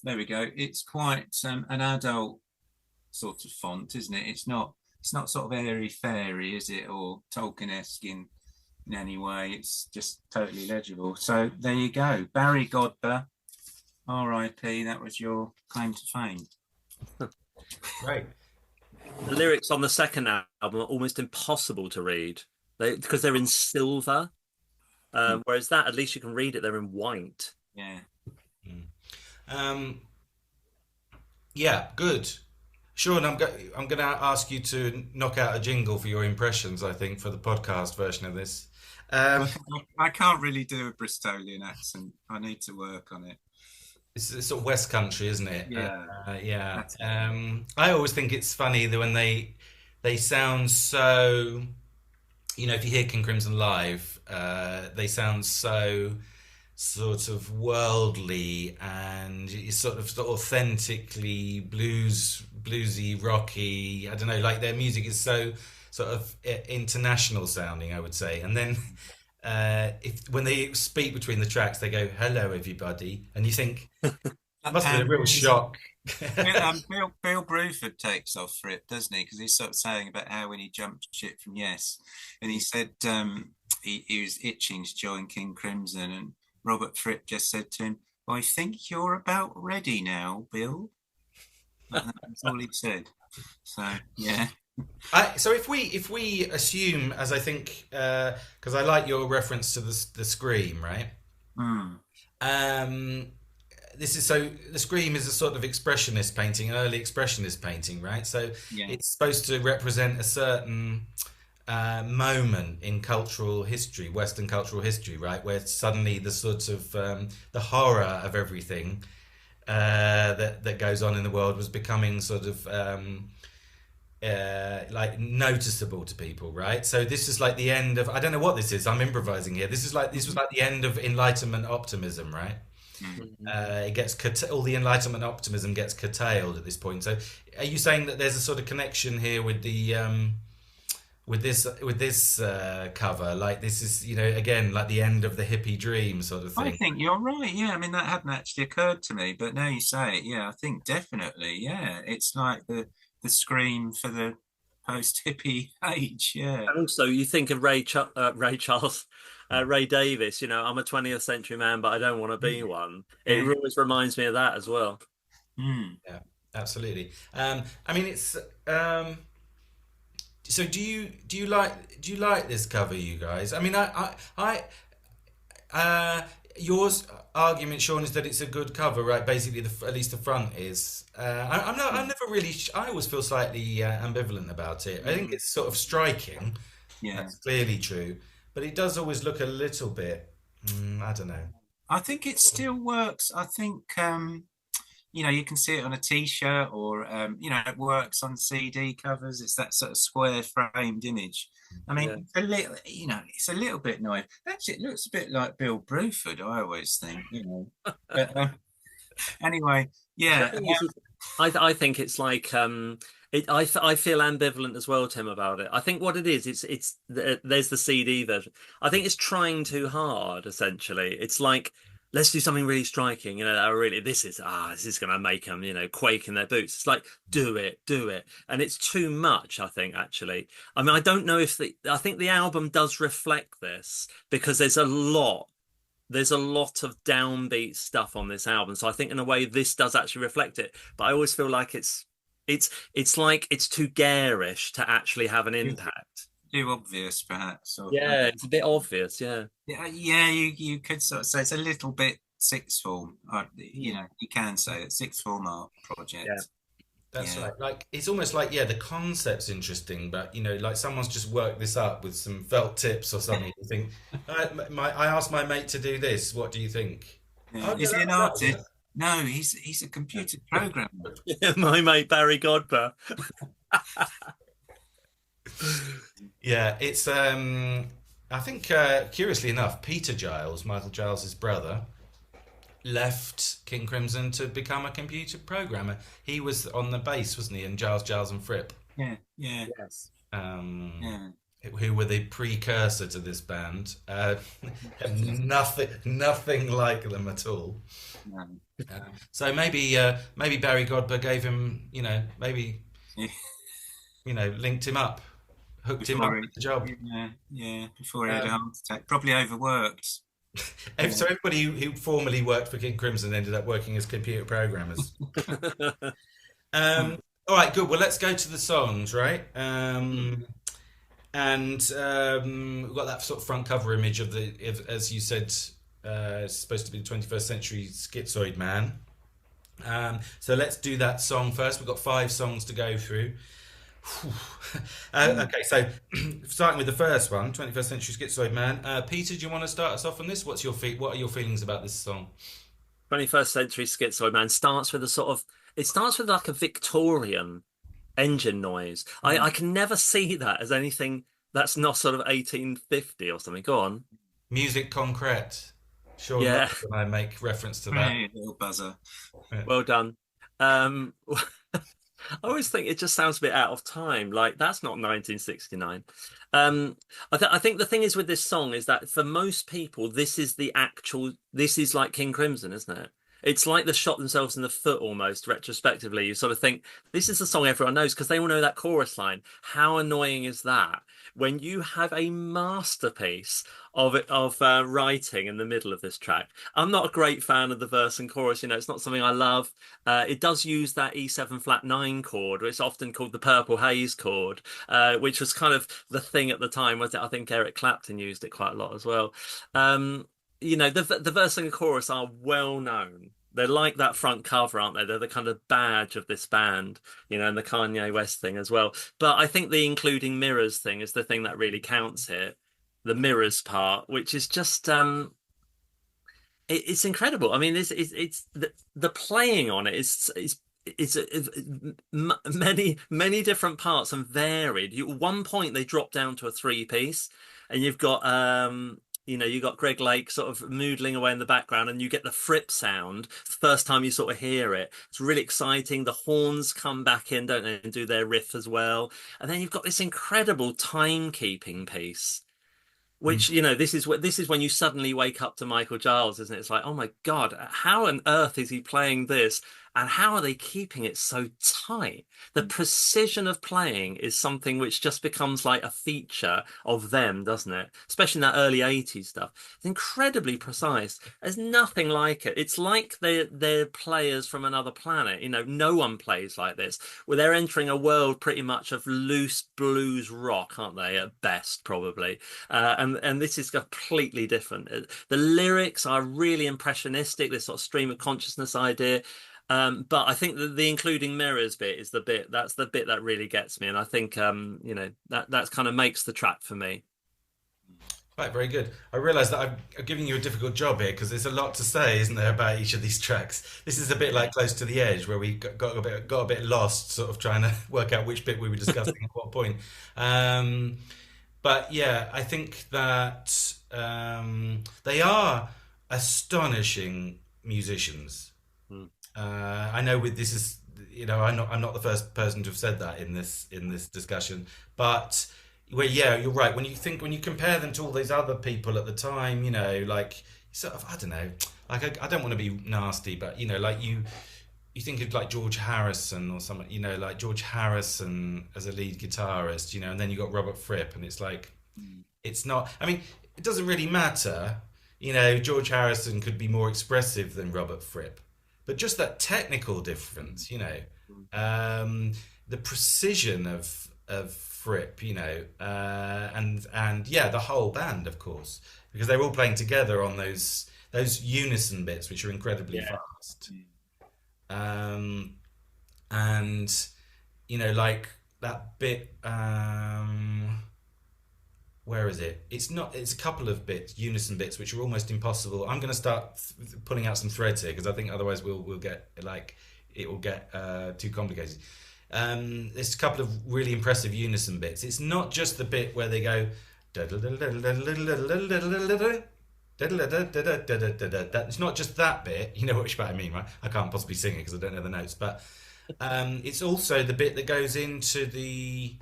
There we go. It's quite an adult sort of font, isn't it? It's not sort of airy fairy, is it, or Tolkien-esque in any way. It's just totally legible. So there you go, Barry Godber, R.I.P. That was your claim to fame. Right. The lyrics on the second album are almost impossible to read because they're in silver, whereas that, at least you can read it. They're in white. Yeah. Yeah, good. Shaun, I'm going to ask you to knock out a jingle for your impressions, I think, for the podcast version of this. I can't really do a Bristolian accent. I need to work on it. It's sort of West Country, isn't it? Yeah. I always think it's funny that when they sound so, if you hear King Crimson live, they sound so sort of worldly and sort of authentically bluesy, rocky. I don't know, like their music is so sort of international sounding, I would say. And then when they speak between the tracks, they go, "Hello, everybody," and you think that must be a real shock. Bill Bruford takes off for it, doesn't he? Because he's sort of saying about how when he jumped ship from Yes, and he said he was itching to join King Crimson, and Robert Fripp just said to him, "I think you're about ready now, Bill." That's all he said. So yeah. So if we assume, as I think, because I like your reference to the Scream, right? This is the Scream is a sort of expressionist painting, an early expressionist painting, right? So it's supposed to represent a certain moment in cultural history, Western cultural history, right, where suddenly the sort of the horror of everything that goes on in the world was becoming sort of like noticeable to people, right? So this is like the end of, I don't know what this is, I'm improvising here. This was like the end of Enlightenment optimism, right? It gets all the Enlightenment optimism gets curtailed at this point. So are you saying that there's a sort of connection here with the with this cover, like this is, again, like the end of the hippie dream sort of thing? I think you're right. Yeah, I mean, that hadn't actually occurred to me, but now you say it, I think definitely, it's like the Scream for the post-hippie age, And also, you think of Ray Charles, Ray Davis. I'm a 20th century man, but I don't want to be one. It always reminds me of that as well. Yeah, absolutely. I mean, it's. So do you like this cover, you guys? I mean, yours argument, Shaun, is that it's a good cover, right? Basically, at least the front is. I'm never really. I always feel slightly ambivalent about it. I think it's sort of striking, Yeah. That's clearly true. But it does always look a little bit, I don't know. I think it still works. I think you can see it on a T-shirt, or it works on CD covers. It's that sort of square framed image. I Yeah. mean, it's a little bit naive. Actually, it looks a bit like Bill Bruford, I always think, But anyway, The yeah. thing is, I think it's like I feel ambivalent as well, Tim, about it. I think what it is, there's the CD version. I think it's trying too hard. Essentially, it's like, let's do something really striking. Really, this is going to make them, quake in their boots. It's like, do it, and it's too much. I think actually. I mean, I don't know if I think the album does reflect this, because there's a lot of downbeat stuff on this album. So I think in a way this does actually reflect it. But I always feel like it's like it's too garish to actually have an impact. Too obvious, perhaps. Yeah, it's a bit obvious. Yeah. Yeah. You could sort of say it's a little bit sixth form. You can say it's sixth form art project. Yeah. That's right. Like, it's almost like, the concept's interesting, but like someone's just worked this up with some felt tips or something. You think, I asked my mate to do this. What do you think? Yeah. Is he an artist? No, he's a computer programmer. Yeah, my mate Barry Godber. Yeah, it's I think curiously enough, Peter Giles, Michael Giles's brother, left King Crimson to become a computer programmer. He was on the bass, wasn't he? And Giles and Fripp. Yeah. Yes. Who were the precursor to this band. Nothing like them at all. No. So maybe Barry Godber gave him, linked him up, hooked him up with the job. Yeah, before he had a heart attack. Probably overworked. So everybody who formerly worked for King Crimson ended up working as computer programmers. All right, good. Well, let's go to the songs, right? And we've got that sort of front cover image of as you said, it's supposed to be the 21st century Schizoid Man. So let's do that song first. We've got 5 songs to go through. Okay, so starting with the first one, 21st Century Schizoid Man. Peter, do you want to start us off on this? What are your feelings about this song? 21st Century Schizoid Man starts with like a Victorian engine noise. I can never see that as anything that's not sort of 1850 or something. Go on. Music concrete. Sure. Yeah. When I make reference to that. Hey, little buzzer. Yeah. Well done. I always think it just sounds a bit out of time. Like, that's not 1969. I think the thing is with this song is that for most people, this is like King Crimson, isn't it? It's like they shot themselves in the foot almost retrospectively. You sort of think this is the song everyone knows because they all know that chorus line. How annoying is that when you have a masterpiece of writing in the middle of this track? I'm not a great fan of the verse and chorus. It's not something I love. It does use that E7 flat 9 chord, which is often called the Purple Haze chord, which was kind of the thing at the time. I think Eric Clapton used it quite a lot as well. The verse and chorus are well known. They're like that front cover, aren't they? They're the kind of badge of this band, and the Kanye West thing as well. But I think the including mirrors thing is the thing that really counts here. The mirrors part, which is just it's incredible. I mean, it's the playing on it is many different parts and varied. At one point they drop down to a 3-piece, and you've got you got Greg Lake sort of moodling away in the background, and you get the Fripp sound. First time you sort of hear it, it's really exciting. The horns come back in, don't they, and do their riff as well. And then you've got this incredible timekeeping piece, which this is when you suddenly wake up to Michael Giles, isn't it? It's like, oh my God, how on earth is he playing this? And how are they keeping it so tight? The precision of playing is something which just becomes like a feature of them, doesn't it? Especially in that early 80s stuff. It's incredibly precise. There's nothing like it. It's like they're players from another planet. No one plays like this. Well, they're entering a world pretty much of loose blues rock, aren't they? At best, probably. And this is completely different. The lyrics are really impressionistic, this sort of stream of consciousness idea. But I think the including mirrors bit is that's the bit that really gets me, and I think that kind of makes the track for me. Right, very good. I realise that I'm giving you a difficult job here because there's a lot to say, isn't there, about each of these tracks? This is a bit like Close to the Edge, where we got a bit lost, sort of trying to work out which bit we were discussing at what point. Um, but yeah, I think that they are astonishing musicians. Mm. I know with this is I'm not the first person to have said that in this discussion, but well, yeah, you're right. When you compare them to all these other people at the time, like sort of I don't know, like I don't want to be nasty, but like you think of like George Harrison or something, like George Harrison as a lead guitarist, and then you got Robert Fripp, and it's like it's not. I mean, it doesn't really matter. George Harrison could be more expressive than Robert Fripp, but just that technical difference, the precision of Fripp, and yeah, the whole band, of course, because they're all playing together on those unison bits, which are incredibly fast. And like that bit. Where is it? It's a couple of bits, unison bits, which are almost impossible. I'm going to start pulling out some threads here because I think otherwise we'll get like it will get too complicated. There's a couple of really impressive unison bits. It's not just the bit where they go. It's not just that bit. You know which bit I mean, right? I can't possibly sing it because I don't know the notes. But it's also the bit that goes into the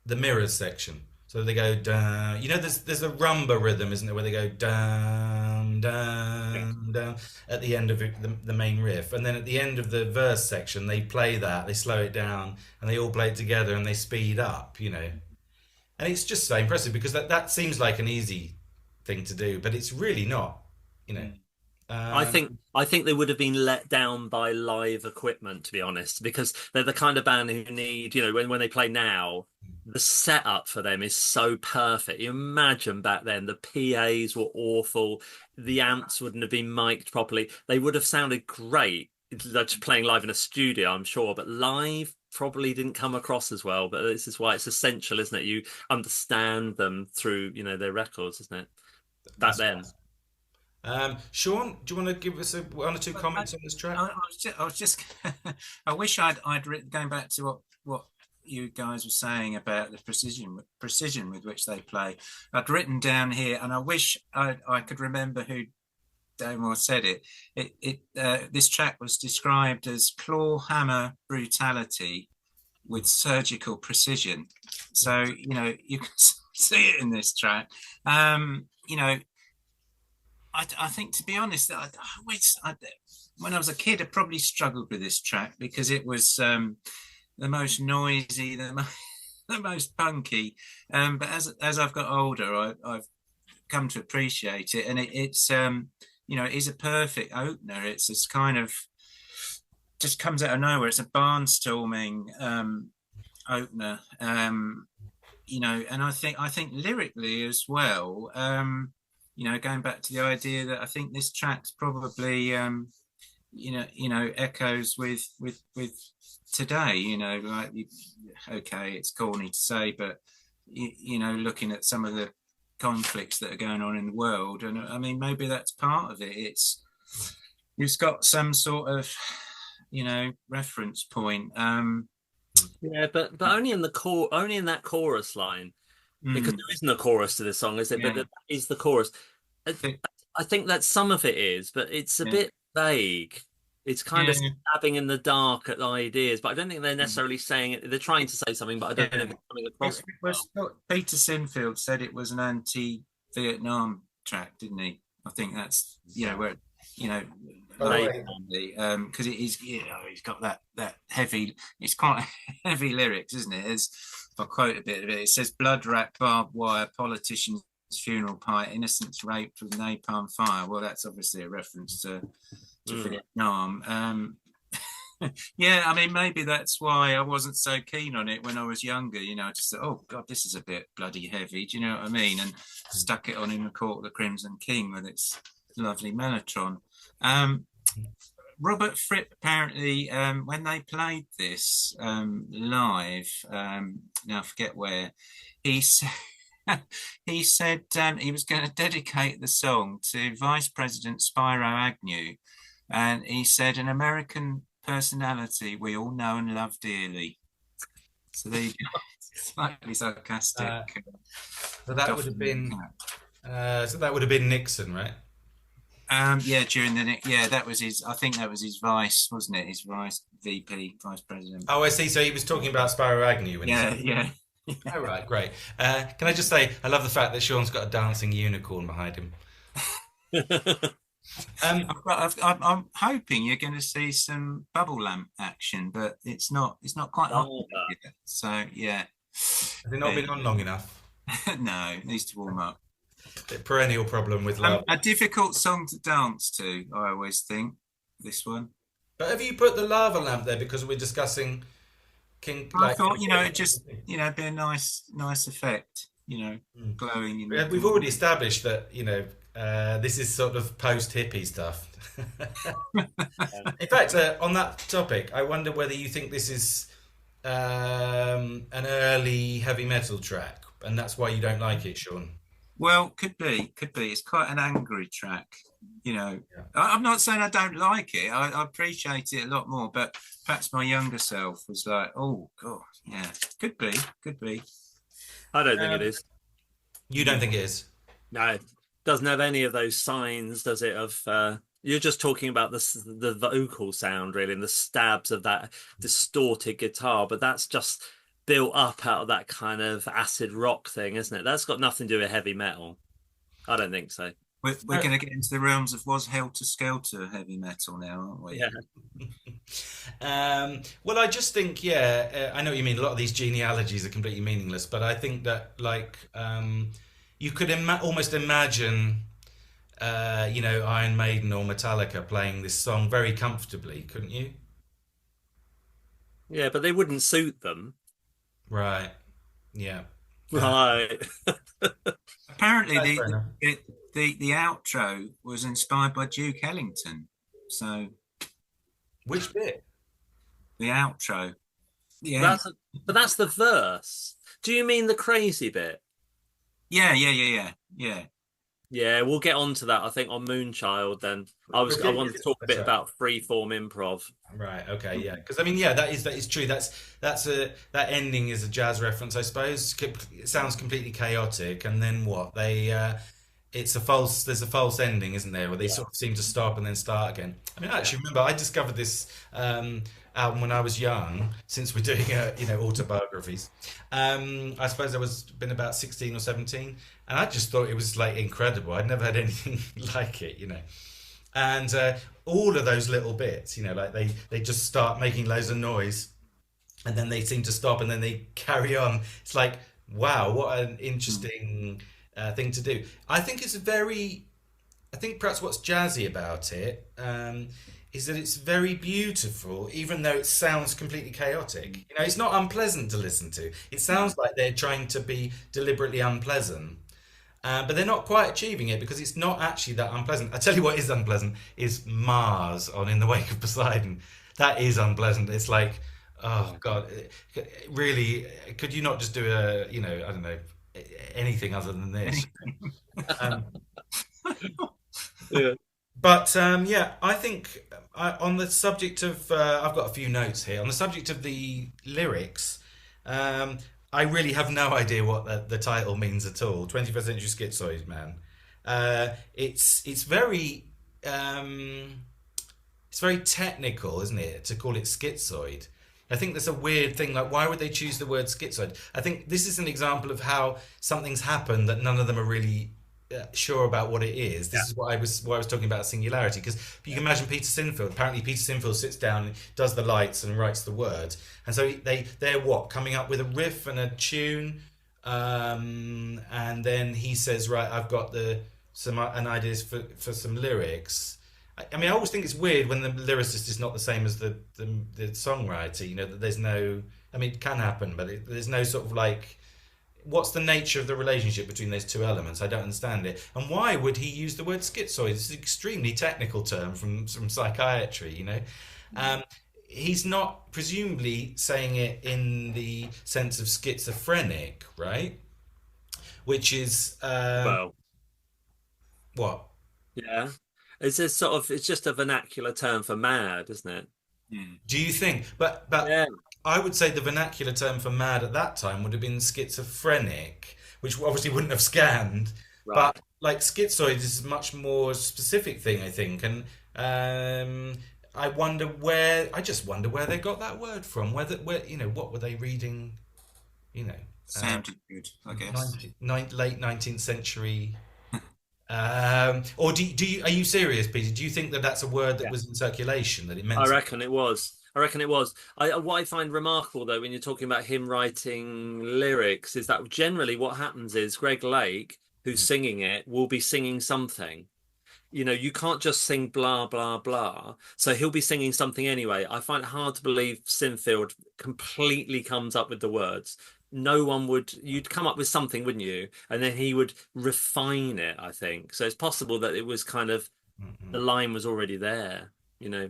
mirrors section. So they go down. There's a rumba rhythm, isn't there, where they go down, down, down at the end of the main riff, and then at the end of the verse section, they play that, they slow it down, and they all play it together, and they speed up. And it's just so impressive because that seems like an easy thing to do, but it's really not. I think they would have been let down by live equipment, to be honest, because they're the kind of band who need, when they play now, the setup for them is so perfect. You imagine back then the PAs were awful, the amps wouldn't have been mic'd properly. They would have sounded great, just playing live in a studio, I'm sure, but live probably didn't come across as well. But this is why it's essential, isn't it? You understand them through, their records, isn't it? Back then. Sean, do you want to give us one or two comments on this track? I was just I wish I'd written, going back to what you guys were saying about the precision with which they play. I'd written down here, and I wish I could remember who Damore said it. This track was described as claw hammer brutality with surgical precision. So you can see it in this track. I think, to be honest, when I was a kid, I probably struggled with this track because it was the most noisy, the most punky. But as I've got older, I've come to appreciate it, and it's it is a perfect opener. It's this kind of just comes out of nowhere. It's a barnstorming opener, and I think lyrically as well. Going back to the idea that I think this track's probably, echoes with today. Okay, it's corny to say, but looking at some of the conflicts that are going on in the world, and I mean, maybe that's part of it. It's got some sort of, reference point. Yeah, but only in that chorus line. Because there isn't a chorus to this song, is it? Yeah. But that is the chorus. I think that some of it is, but it's a bit vague. It's kind of stabbing in the dark at ideas, but I don't think they're necessarily saying it. They're trying to say something, but I don't know if it's coming across. Peter Sinfield said it was an anti-Vietnam track, didn't he? I think that's where because it is he's got that heavy. It's quite heavy lyrics, isn't it? If I quote a bit of it, it says blood-racked barbed wire, politician's funeral pyre, innocents raped with napalm fire. Well, that's obviously a reference to Vietnam. Yeah, I mean, maybe that's why I wasn't so keen on it when I was younger. I just thought, oh God, this is a bit bloody heavy. Do you know what I mean? And stuck it on in the Court of the Crimson King with its lovely mellotron. Robert Fripp apparently, when they played this live, now I forget where, he said, he said he was going to dedicate the song to Vice President Spiro Agnew, and he said, an American personality we all know and love dearly. So there you go. Slightly sarcastic. So that would have been. So that would have been Nixon, right? Yeah, that was his. I think that was his vice, wasn't it? His vice vice president. Oh, I see. So he was talking about Spiro Agnew. When yeah. Oh, right, great. Can I just say, I love the fact that Sean's got a dancing unicorn behind him. I'm hoping you're going to see some bubble lamp action, but it's not quite on yet. So yeah. Has it not been on long enough? No, it needs to warm up. The perennial problem with love. A difficult song to dance to, I always think, this one. But have you put the lava lamp there because we're discussing King? I thought, it just, be a nice effect, glowing. We've already established that, this is sort of post-hippie stuff. In fact, on that topic, I wonder whether you think this is an early heavy metal track, and that's why you don't like it, Sean. Well, could be. It's quite an angry track, I'm not saying I don't like it. I appreciate it a lot more, but perhaps my younger self was like, oh, God, yeah. Could be. I don't think it is. You don't think it is? No, it doesn't have any of those signs, does it, of... You're just talking about the vocal sound, really, and the stabs of that distorted guitar, but that's just built up out of that kind of acid rock thing, isn't it? That's got nothing to do with heavy metal. I don't think so. We're going to get into the realms of was Helter Skelter heavy metal now, aren't we? Yeah. Well, I just think, I know what you mean. A lot of these genealogies are completely meaningless, but I think that, you could almost imagine, Iron Maiden or Metallica playing this song very comfortably, couldn't you? Yeah, but they wouldn't suit them. Right. Yeah. Right. Apparently, the outro was inspired by Duke Ellington. So, which bit? The outro. Yeah. But that's the verse. Do you mean the crazy bit? Yeah. Yeah, we'll get on to that, I think, on Moonchild then. I wanted to talk a bit about freeform improv. Right, okay, yeah. Because, that is true. That ending is a jazz reference, I suppose. It sounds completely chaotic, and then what? There's a false ending, isn't there, where they sort of seem to stop and then start again. I actually remember I discovered this album when I was young, since we're doing autobiographies. I suppose I was been about 16 or 17, and I just thought it was incredible. I'd never had anything like it, and all of those little bits, they just start making loads of noise, and then they seem to stop, and then they carry on. It's like, wow, what an interesting thing to do. I think perhaps what's jazzy about it is that it's very beautiful, even though it sounds completely chaotic. It's not unpleasant to listen to. It sounds like they're trying to be deliberately unpleasant, but they're not quite achieving it, because it's not actually that unpleasant. I tell you what is unpleasant is Mars on In the Wake of Poseidon. That is unpleasant. It's like, oh God, really, could you not just do I don't know, anything other than this? Yeah. But I think on the subject of, I've got a few notes here on the subject of the lyrics. I really have no idea what the title means at all. 21st Century Schizoid Man. It's very technical, isn't it, to call it schizoid? I think that's a weird thing. Like, why would they choose the word schizoid? I think this is an example of how something's happened that none of them are really sure about what it is. This is what I was talking about singularity, because you can imagine Peter Sinfield. Apparently, Peter Sinfield sits down, does the lights, and writes the word. And so they're coming up with a riff and a tune, and then he says, right, I've got some ideas for some lyrics. I always think it's weird when the lyricist is not the same as the songwriter. That there's no. It can happen, but there's no sort of what's the nature of the relationship between those two elements? I don't understand it. And why would he use the word schizoid? It's an extremely technical term from psychiatry, you know. Um, he's not presumably saying it in the sense of schizophrenic, right? Which is Well, what? yeah. It's just a vernacular term for mad, isn't it? Mm. Do you think? But Yeah. I would say the vernacular term for mad at that time would have been schizophrenic, which obviously wouldn't have scanned. Right. But like schizoid is a much more specific thing, I think, and I just wonder where they got that word from. Where you know, what were they reading? You know, Sounded good, I guess. late 19th century. Or do you are you serious, Peter? Do you think that that's a word that Yeah. was in circulation that it meant I something? reckon it was. I reckon it was. What I find remarkable though, when you're talking about him writing lyrics, is that generally what happens is Greg Lake, who's singing it, will be singing something. You know, you can't just sing blah blah blah. So he'll be singing something anyway. I find it hard to believe Sinfield completely comes up with the words. No one would, you'd come up with something, wouldn't you? And then he would refine it, I think. So it's possible that it was kind of the Mm-mm. line was already there, you know.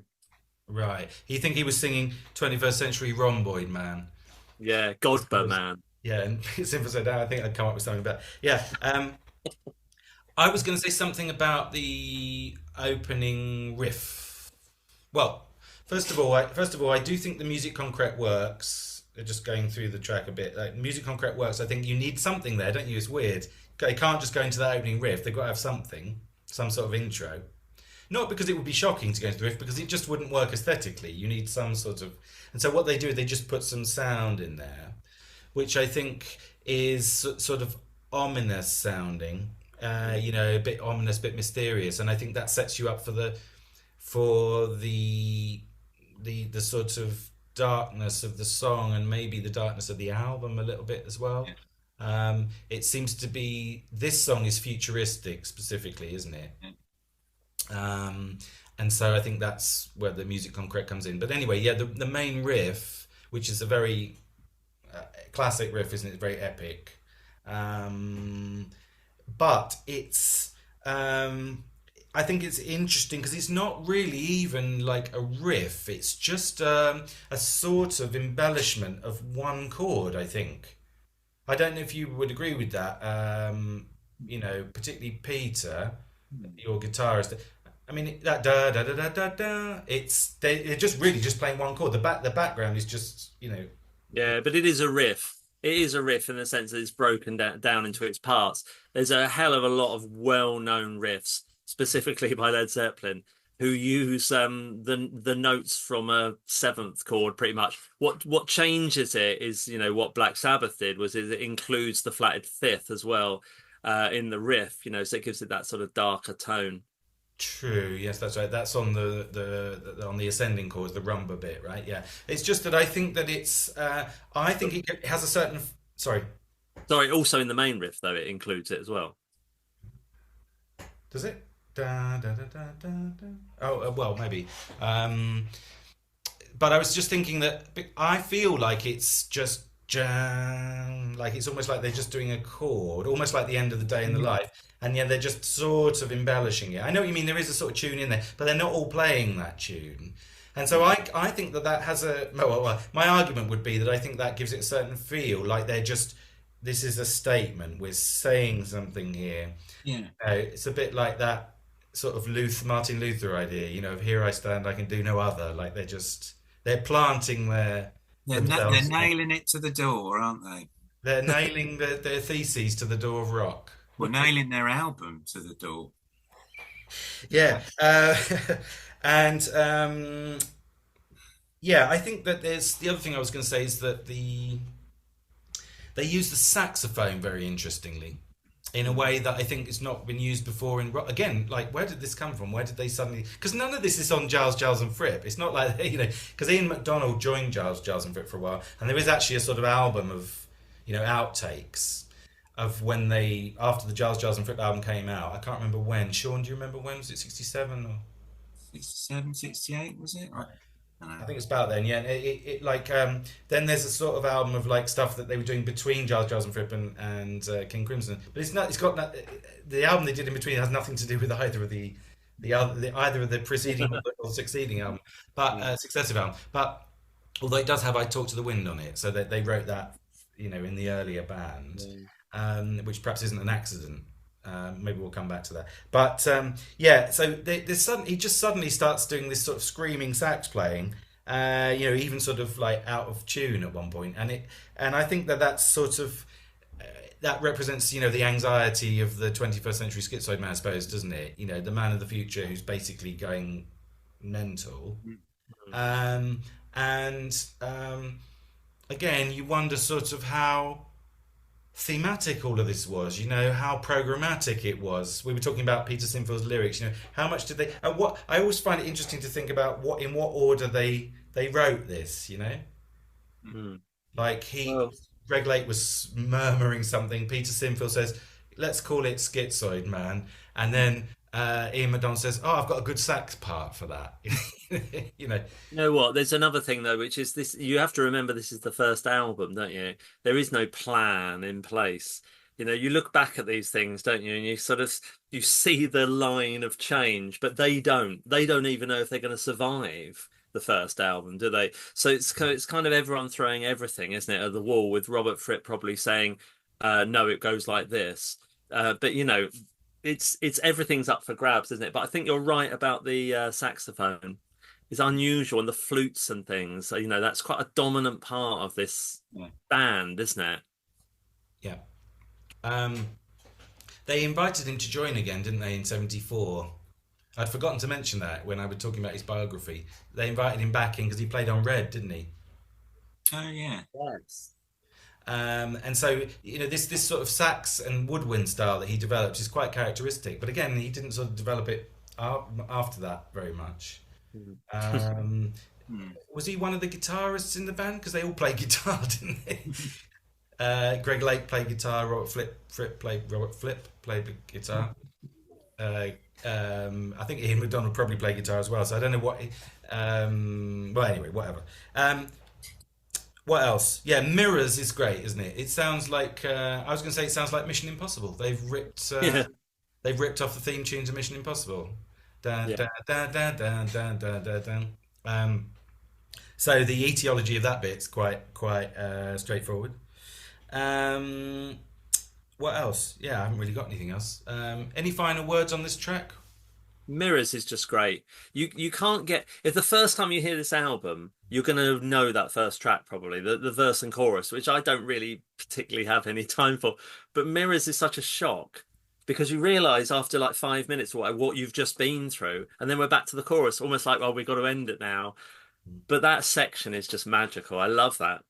Right. You think he was singing 21st century rhomboid man? Yeah, I Godber suppose. man. Yeah, and Simple said that. I think I'd come up with something about. Yeah. I was going to say something about the opening riff. Well, first of all, I do think the music concrete works. Just going through the track a bit, like music concrete works. I think you need something there, don't you? It's weird. They can't just go into that opening riff. They've got to have something, some sort of intro. Not because it would be shocking to go into the riff, because it just wouldn't work aesthetically. You need some sort of, and so what they do is they just put some sound in there, which I think is sort of ominous sounding. You know, a bit ominous, a bit mysterious, and I think that sets you up for the sort of darkness of the song and maybe the darkness of the album a little bit as well. Yeah, It seems to be this song is futuristic specifically, isn't it? yeah. Um, and so I think that's where the music concrete comes in. But anyway, yeah, the main riff, which is a very classic riff, isn't it? Very epic. Um, but it's I think it's interesting because it's not really even like a riff. It's just a sort of embellishment of one chord, I think. I don't know if you would agree with that. You know, particularly Peter, your guitarist. I mean, that da da da da da da. They're just really just playing one chord. The background is just, you know. Yeah, but it is a riff. It is a riff in the sense that it's broken down into its parts. There's a hell of a lot of well-known riffs, specifically by Led Zeppelin, who use the notes from a seventh chord pretty much. What changes it is, you know, what Black Sabbath did was it includes the flatted fifth as well in the riff, you know, so it gives it that sort of darker tone. True. Yes, that's right. That's on the on the ascending chords, the rumba bit, right? Yeah. It's just that I think that it's. I think it has a certain. Sorry. Sorry, also in the main riff though, it includes it as well. Does it? Da, da, da, da, da, da. Oh, well, maybe. Um, but I was just thinking that I feel like it's just jam, like it's almost like they're just doing a chord, almost like the end of the day in the life, and yeah, they're just sort of embellishing it. I know what you mean. There is a sort of tune in there, but they're not all playing that tune. And so I think that has a my argument would be that I think that gives it a certain feel, like they're just this is a statement. We're saying something here. Yeah. It's a bit like that sort of Martin Luther idea, you know, of here I stand, I can do no other. Like they're planting They're themselves. nailing it to the door, aren't they? They're nailing their theses to the door of rock. Well, nailing their album to the door. Yeah, and yeah, I think that there's the other thing I was going to say is that they use the saxophone very interestingly in a way that I think has not been used before in rock. Again, like where did this come from? Where did they suddenly? Because none of this is on Giles and Fripp. It's not like you know because Ian MacDonald joined Giles and Fripp for a while, and there is actually a sort of album of outtakes of when they after the Giles and Fripp album came out. I can't remember when. Sean, do you remember when? Was it 67 or? 67, 68, was it? I think it's about then, yeah. And then there's a sort of album of like stuff that they were doing between Giles and Fripp and King Crimson, but it's not. It's got not, the album they did in between has nothing to do with either of either of the preceding or succeeding album, but successive album. But although it does have "I Talk to the Wind" on it, so that they wrote that, in the earlier band, which perhaps isn't an accident. Maybe we'll come back to that. But yeah, so he just suddenly starts doing this sort of screaming sax playing, even sort of like out of tune at one point, and I think that's sort of that represents the anxiety of the 21st century schizoid man, I suppose, doesn't it? The man of the future who's basically going mental, and again, you wonder sort of how thematic all of this was, how programmatic it was. We were talking about Peter Sinfield's lyrics, how much did they, and what I always find it interesting to think about in what order they wrote this, like Greg Lake was murmuring something, Peter Sinfield says, let's call it Schizoid Man, and then Ian McDonald says, oh, I've got a good sax part for that. You know what? There's another thing though, which is this. You have to remember this is the first album, don't you? There is no plan in place. You look back at these things, don't you? And you see the line of change, but they don't. They don't even know if they're going to survive the first album, do they? So it's kind of everyone throwing everything, isn't it, at the wall, with Robert Fripp probably saying, no, it goes like this. But it's everything's up for grabs, isn't it? But I think you're right about the saxophone. It's unusual, and the flutes and things. So, that's quite a dominant part of this band, isn't it? Yeah. They invited him to join again, didn't they, in '74? I'd forgotten to mention that when I was talking about his biography. They invited him back in because he played on Red, didn't he? Oh yeah. Yes. And so this sort of sax and woodwind style that he developed is quite characteristic. But again, he didn't sort of develop it after that very much. Was he one of the guitarists in the band? Because they all played guitar, didn't they? Greg Lake played guitar. Robert Fripp played the guitar. I think Ian McDonald probably played guitar as well. So I don't know what. Well, anyway, whatever. What else? Yeah, Mirrors is great, isn't it? It sounds like I was going to say it sounds like Mission Impossible. They've ripped off the theme tune to Mission Impossible. Dun, dun, dun, dun, dun, dun, dun, dun, dun. So the etiology of that bit's quite straightforward. What else? Yeah, I haven't really got anything else. Any final words on this track? Mirrors is just great. You can't get, if the first time you hear this album, you're going to know that first track probably, the verse and chorus, which I don't really particularly have any time for. But Mirrors is such a shock because you realise after like 5 minutes or what you've just been through, and then we're back to the chorus, almost like, well, we've got to end it now. But that section is just magical. I love that.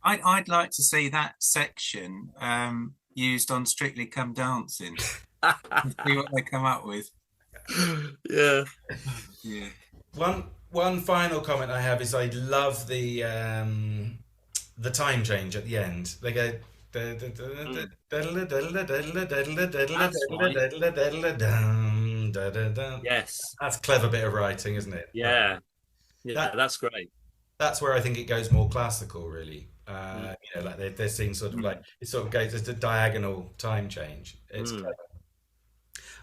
I'd like to see that section used on Strictly Come Dancing. See what they come up with. Yeah. One final comment I have is I love the time change at the end. They go Yes, that's a clever bit of writing, isn't it? Yeah, that's great. That's where I think it goes more classical, really. Like they're seeing sort of like it sort of goes as a diagonal time change. It's clever.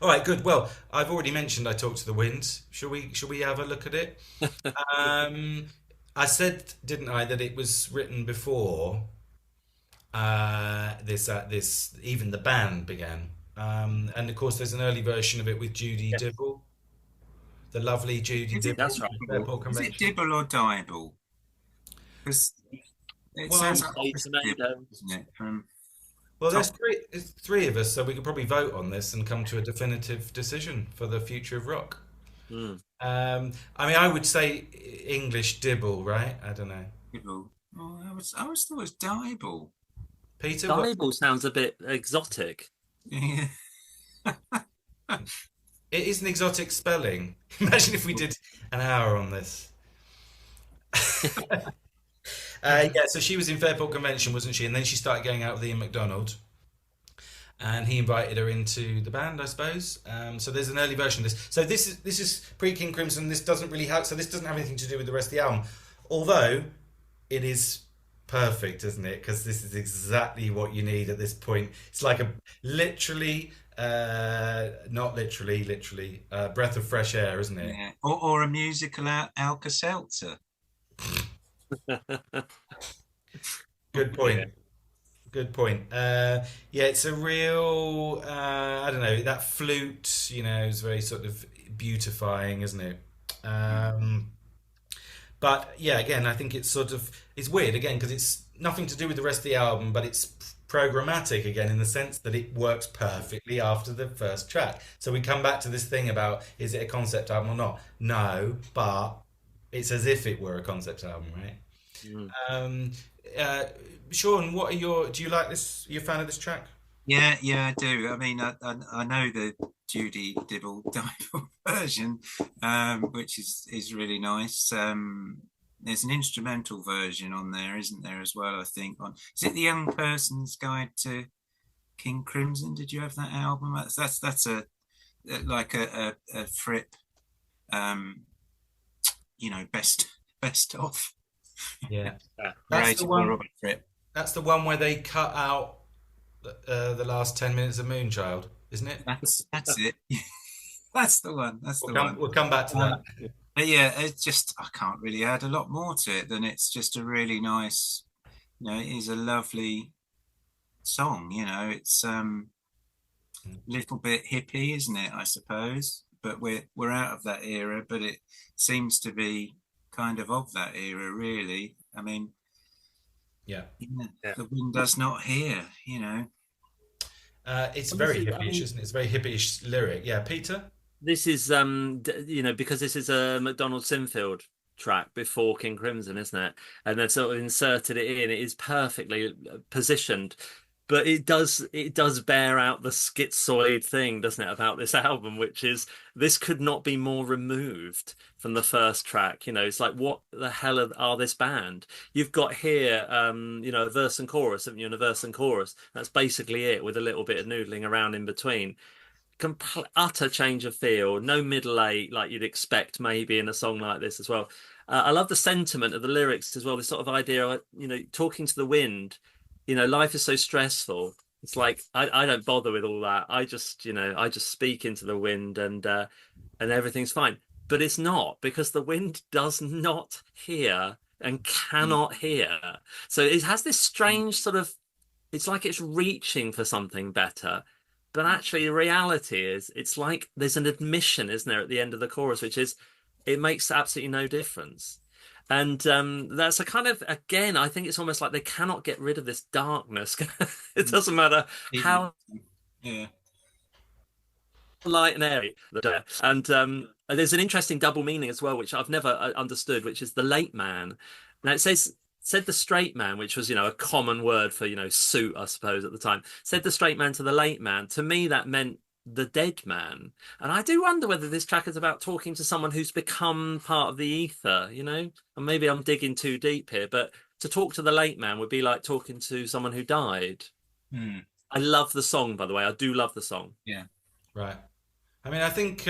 All right, good. Well, I've already mentioned I Talk to the Wind. Shall we have a look at it? I said, didn't I, that it was written before this even the band began. And of course, there's an early version of it with Judy Dyble, the lovely Judy Dyble. That's right. Is it Dyble or Dyble? Because it sounds like Dyble, isn't it? Well, there's three of us, so we could probably vote on this and come to a definitive decision for the future of rock. I mean, I would say English Dyble, right? I don't know. Dyble. Oh, I always thought it was Dyble. Peter, Dyble sounds a bit exotic. Yeah. It is an exotic spelling. Imagine if we did an hour on this. So she was in Fairport Convention, wasn't she? And then she started going out with Ian McDonald. and he invited her into the band, I suppose. So there's an early version of this. So this is pre King Crimson. This doesn't really have. So this doesn't have anything to do with the rest of the album, although it is perfect, isn't it? Because this is exactly what you need at this point. It's like a literally, not literally, breath of fresh air, isn't it? Yeah. Or a musical Alka-Seltzer. Good point. Yeah. Good point. Yeah, it's a real. I don't know. That flute, is very sort of beautifying, isn't it? Um, but yeah, again, I think it's weird again because it's nothing to do with the rest of the album, but it's programmatic again in the sense that it works perfectly after the first track. So we come back to this thing about is it a concept album or not? No, but it's as if it were a concept album, right? Mm. Uh, Sean, do you like this? You a fan of this track? Yeah, I do. I mean, I know the Judy Dyble version, which is really nice. There's an instrumental version on there, isn't there, as well? I think is it the Young Person's Guide to King Crimson? Did you have that album? That's like a Fripp, best of. Yeah. Yeah. That's Rated the by one. Robert Fripp. That's the one where they cut out the last 10 minutes of Moonchild, isn't it? That's it. That's the one. That's the one. We'll come back to that. But yeah, it's just I can't really add a lot more to it than it's just a really nice. It is a lovely song. It's little bit hippie, isn't it? I suppose, but we're out of that era. But it seems to be kind of that era, really. I mean, Yeah. Yeah. the wind does not hear. It's Well, very this is- I hippie-ish, mean- isn't it? It's a very hippie-ish lyric. Yeah, Peter? This is because this is a McDonald Sinfield track before King Crimson, isn't it? And they've sort of inserted it in. It is perfectly positioned, but it does bear out the schizoid thing, doesn't it, about this album, which is this could not be more removed from the first track. It's like, what the hell are this band? You've got here, a verse and chorus, haven't you? And a verse and chorus. That's basically it, with a little bit of noodling around in between. Utter change of feel, no middle eight like you'd expect maybe in a song like this as well. I love the sentiment of the lyrics as well, this sort of idea of talking to the wind. Life is so stressful, it's like I don't bother with all that. I just speak into the wind, and everything's fine. But it's not, because the wind does not hear and cannot hear. So it has this strange sort of, it's like it's reaching for something better, but actually the reality is it's like there's an admission, isn't there, at the end of the chorus, which is it makes absolutely no difference. And that's a kind of, again, I think it's almost like they cannot get rid of this darkness. It doesn't matter how Yeah. light and airy. And there's an interesting double meaning as well, which I've never understood, which is the late man. Now it said the straight man, which was, a common word for, suit, I suppose, at the time. Said the straight man to the late man. To me, that meant the dead man. And I do wonder whether this track is about talking to someone who's become part of the ether, and maybe I'm digging too deep here, but to talk to the late man would be like talking to someone who died. I love the song, by the way. I do love the song. Yeah. Right. I mean, I think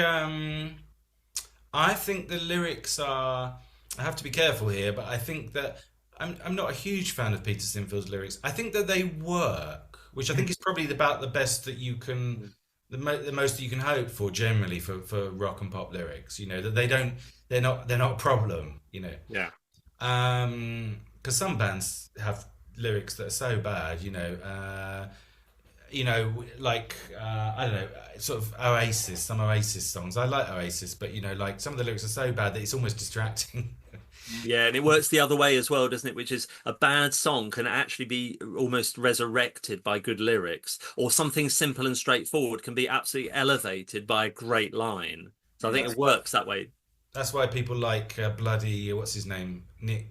the lyrics are. I have to be careful here, but I think that I'm not a huge fan of Peter Sinfield's lyrics. I think that they work, which I think is probably about the best that you can, the most that you can hope for generally for rock and pop lyrics. That they're not a problem. Yeah. Because some bands have lyrics that are so bad. Like I don't know, sort of Oasis, some Oasis songs. I like Oasis, but like some of the lyrics are so bad that it's almost distracting. Yeah, and it works the other way as well, doesn't it? Which is, a bad song can actually be almost resurrected by good lyrics, or something simple and straightforward can be absolutely elevated by a great line. So I think it works that way. That's why people like bloody what's his name, Nick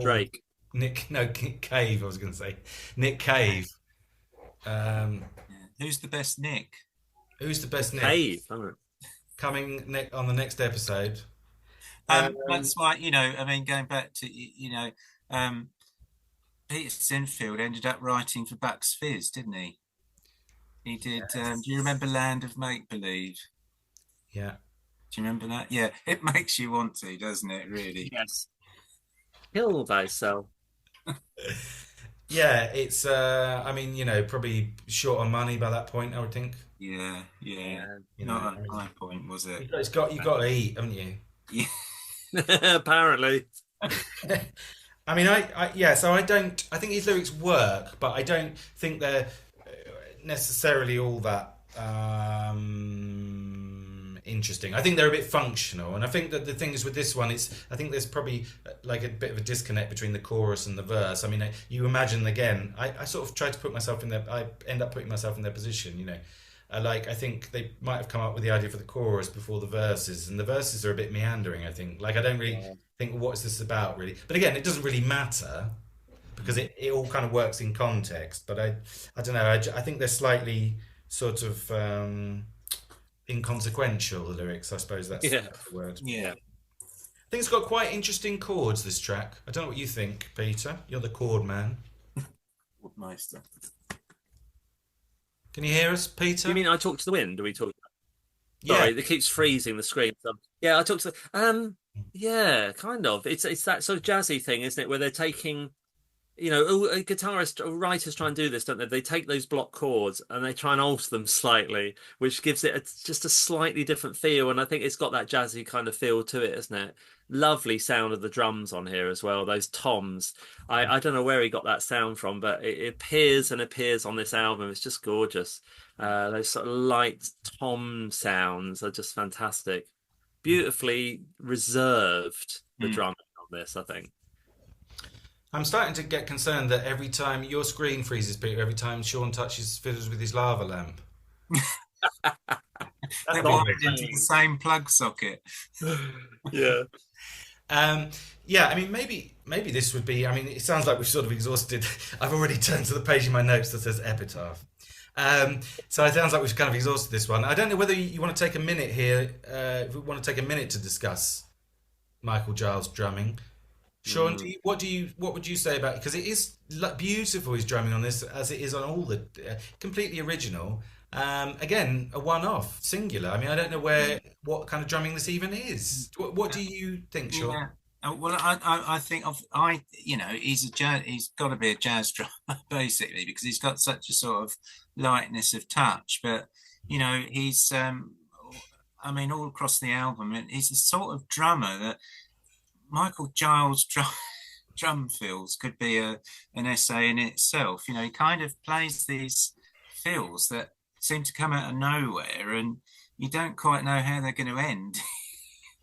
Drake. Cave. I was going to say Nick Cave. Who's the best Nick? Who's the best Nick? Cave. Coming on the next episode. That's why, I mean, going back to, Peter Sinfield ended up writing for Bucks Fizz, didn't he? He did. Yes. Do you remember Land of Make Believe? Yeah. Do you remember that? Yeah, it makes you want to, doesn't it? Really? Yes. Kill thyself. Yeah, it's I mean, probably short on money by that point, I would think. Yeah, yeah. Yeah. Not I at mean, my point, was it? you got to eat, haven't you? Yeah. Apparently. I mean, yeah, so I think his lyrics work, but I don't think they're necessarily all that interesting. I think they're a bit functional, and I think that the thing is with this one, I think there's probably like a bit of a disconnect between the chorus and the verse. I mean, you imagine again. I sort of try to put myself in their. I end up putting myself in their position. Like I think they might have come up with the idea for the chorus before the verses, and the verses are a bit meandering. I think. Like I don't really think what is this about really. But again, it doesn't really matter because it all kind of works in context. But I don't know. I think they're slightly sort of inconsequential. The lyrics, I suppose Yeah. that's the word. Yeah. I think it's got quite interesting chords. This track. I don't know what you think, Peter. You're the chord man. Meister. Can you hear us, Peter? You mean I talk to the wind? Do we talk? Yeah. Sorry, it keeps freezing the screen. So, yeah, I talk to yeah, kind of. It's that sort of jazzy thing, isn't it? Where they're taking, guitarists or writers try and do this, don't they? They take those block chords and they try and alter them slightly, which gives it just a slightly different feel. And I think it's got that jazzy kind of feel to it, isn't it? Lovely sound of the drums on here as well. Those toms. I don't know where he got that sound from, but it appears and appears on this album. It's just gorgeous. Those sort of light tom sounds are just fantastic. Beautifully reserved, the drumming on this, I think. I'm starting to get concerned that every time your screen freezes, Peter, every time Sean touches fiddles with his lava lamp. They're wired into the same plug socket. Yeah. Yeah, I mean, maybe this would be. I mean, it sounds like we've sort of exhausted. I've already turned to the page in my notes that says Epitaph. So it sounds like we've kind of exhausted this one. I don't know whether you want to take a minute here. If we want to take a minute to discuss Michael Giles' drumming. Sean, what would you say about it? Because it is beautiful his drumming on this, as it is on all the completely original. Again, a one-off, singular. I mean, I don't know what kind of drumming this even is. What do you think, Sean? Yeah. Well, I think he's he's got to be a jazz drummer basically because he's got such a sort of lightness of touch. But he's I mean, all across the album, and he's the sort of drummer that Michael Giles drum fills could be an essay in itself. He kind of plays these fills that seem to come out of nowhere, and you don't quite know how they're going to end.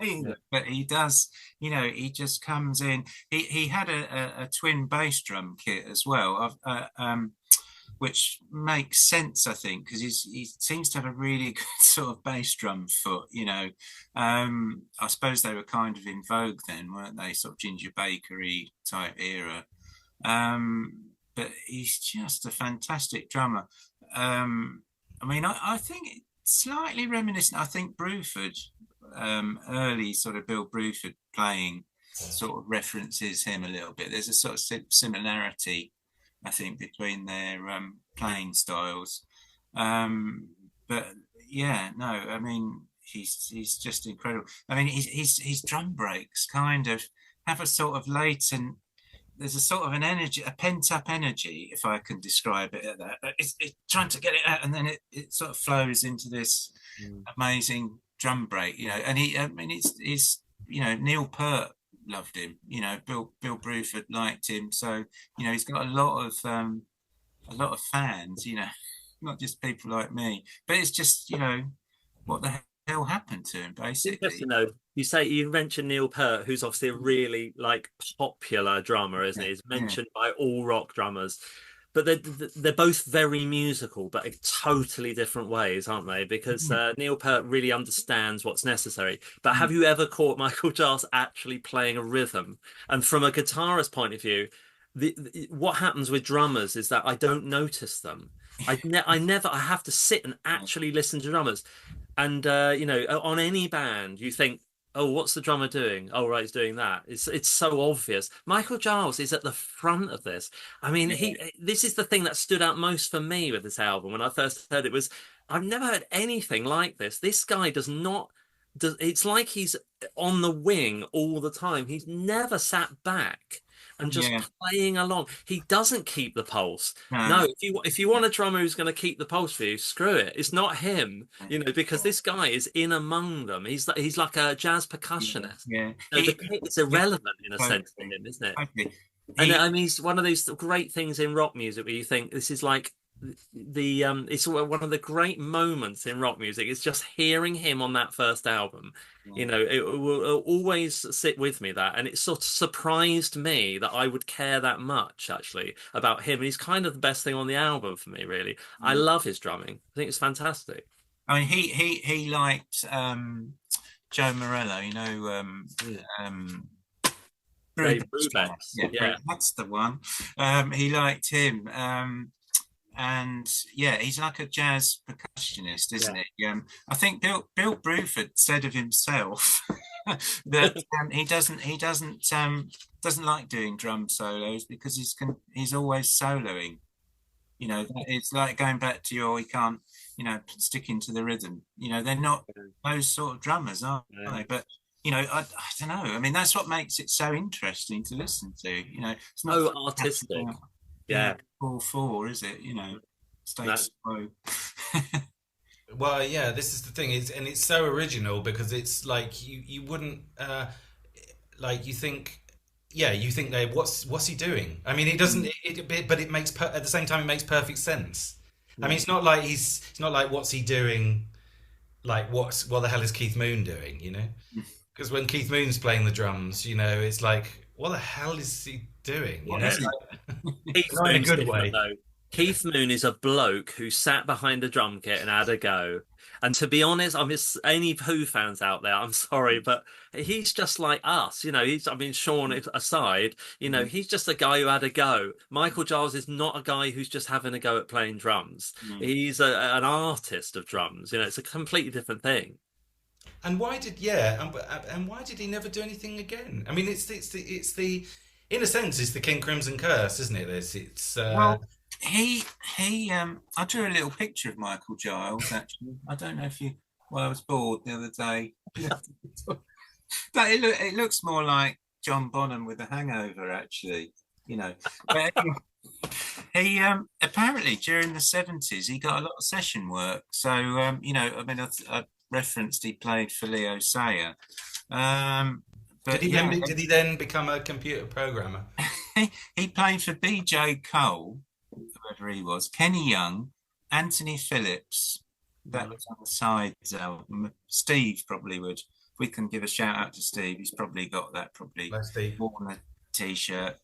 Yeah. But he does, he just comes in. He had a twin bass drum kit as well, which makes sense, I think, because he seems to have a really good sort of bass drum foot. I suppose they were kind of in vogue then, weren't they? Sort of Ginger Bakery type era. But he's just a fantastic drummer. I mean, I think it's slightly reminiscent. I think Bruford, early sort of Bill Bruford playing, sort of references him a little bit. There's a sort of similarity, I think, between their playing styles. But yeah, no, I mean, he's just incredible. I mean, his drum breaks kind of have a sort of latent. There's a sort of an energy, a pent-up energy, if I can describe it. It's trying to get it out, and then it sort of flows into this amazing drum break, And I mean, it's Neil Peart loved him, Bill Bruford liked him, so he's got a lot of fans, not just people like me. But it's just what the hell happened to him, basically. You mentioned Neil Peart, who's obviously a really popular drummer, isn't he? He's mentioned by all rock drummers, but they're both very musical, but in totally different ways, aren't they? Because Neil Peart really understands what's necessary. But have you ever caught Michael Giles actually playing a rhythm? And from a guitarist point of view, what happens with drummers is that I don't notice them. I have to sit and actually listen to drummers. And on any band, you think oh, what's the drummer doing? Oh, right, he's doing that. It's so obvious. Michael Giles is at the front of this. I mean, Yeah, this is the thing that stood out most for me with this album when I first heard it was I've never heard anything like this. This guy does not does it's like he's on the wing all the time. He's never sat back and just yeah, playing along. He doesn't keep the pulse. No, no, if you want a drummer who's going to keep the pulse for you, screw it. It's not him, because this guy is in among them. He's like a jazz yeah, percussionist. yeah. No, the kit is irrelevant in a sense to Totally, him, isn't it? totally. And He, I mean, it's one of those great things in rock music where you think this is like it's one of the great moments in rock music. It's just hearing him on that first album. It will always sit with me that, and it sort of surprised me that I would care that much actually about him. And he's kind of the best thing on the album for me, really. I love his drumming. I think it's fantastic. I mean, he liked Joe Morello, Mm. Dave Brubeck. Brubeck's, Yeah, yeah. that's the one. He liked him. And yeah, he's like a jazz percussionist, isn't he? I think Bill Bruford said of himself that he doesn't like doing drum solos because he's always soloing. It's like going back to he can't, sticking to the rhythm. They're not those sort of drummers, are Yeah. they? But I don't know. I mean, that's what makes it so interesting to listen to. It's not Oh, artistic. Yeah. all four, is it? No. Status quo. Well, yeah, this is the thing, and it's so original because it's like you wouldn't like you think they what's he doing? I mean, he doesn't, but it makes at the same time it makes perfect sense. I mean, it's not like it's not like what's he doing? Like what the hell is Keith Moon doing? Because when Keith Moon's playing the drums, it's like what the hell is he doing? What is Keith Not in a Moon's good different, way. though. Keith Moon is a bloke who sat behind a drum kit and had a go. And to be honest, I'm just any Who fans out there, I'm sorry, but he's just like us. Sean aside, he's just a guy who had a go. Michael Giles is not a guy who's just having a go at playing drums. He's an artist of drums. It's a completely different thing. And and why did he never do anything again? I mean, it's the in a sense it's the King Crimson curse, isn't it? Well, I drew a little picture of Michael Giles, actually. I don't know if I was bored the other day. But it looks more like John Bonham with a hangover, actually. But he apparently during the 70s he got a lot of session work. So I mean, I referenced he played for Leo Sayer. But did he then become a computer programmer? he played for B.J. Cole, whoever he was, Kenny Young, Anthony Phillips. That was on the sides album. Steve probably would. If we can give a shout out to Steve, he's probably got that. Probably Like Steve. worn a t-shirt.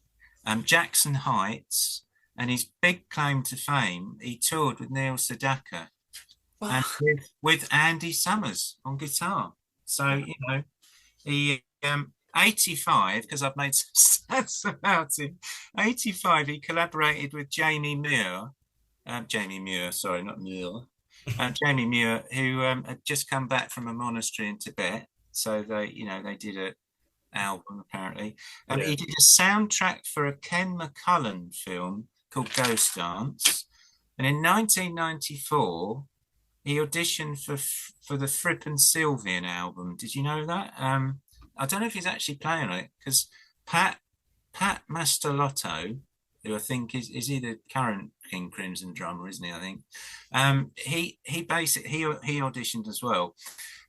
Jackson Heights, and his big claim to fame, he toured with Neil Sedaka and with Andy Summers on guitar. So he 85, because I've made some stats about him. 85, he collaborated with Jamie Muir, sorry, not Muir. Jamie Muir, who had just come back from a monastery in Tibet. So they did an album apparently. He did a soundtrack for a Ken McCullen film called Ghost Dance, and in 1994 he auditioned for the Fripp and Sylvian album. Did you know that? I don't know if he's actually playing on it because Pat Mastalotto, who I think is he the current King Crimson drummer, isn't he? I think he basically he auditioned as well,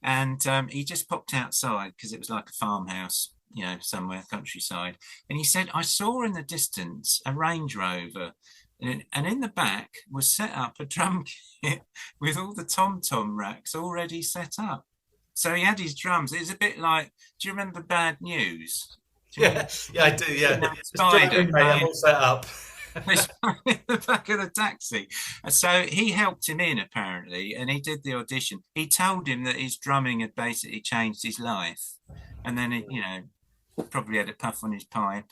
and he just popped outside because it was like a farmhouse, somewhere countryside, and he said, "I saw in the distance a Range Rover." And in the back was set up a drum kit with all the tom-tom racks already set up. So he had his drums. It was a bit like, do you remember Bad News? Yeah, I do. Yeah, Spider, I'm all set up. in the back of the taxi. So he helped him in apparently, and he did the audition. He told him that his drumming had basically changed his life, and then probably had a puff on his pipe.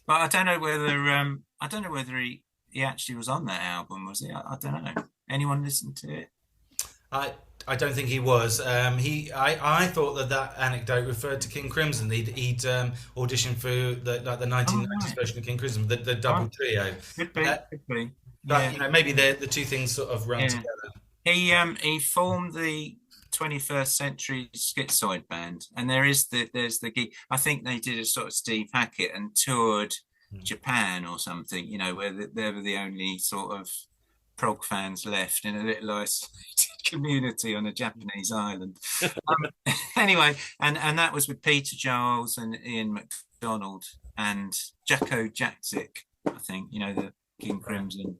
But I don't know whether he actually was on that album, was he? I don't know. Anyone listened to it? I don't think he was. I thought that anecdote referred to King Crimson. He'd auditioned for the Oh, 1990s right. version of King Crimson, the double Right. trio. Could be. Could be. But Yeah. maybe the two things sort of run Yeah. together. He formed the 21st Century Schizoid Band, and there's the gig. I think they did a sort of Steve Hackett and toured Japan or something. Where they were the only sort of prog fans left in a little isolated community on a Japanese island. Anyway, and that was with Peter Giles and Ian MacDonald and Jacko Jackzik, I think. The King Crimson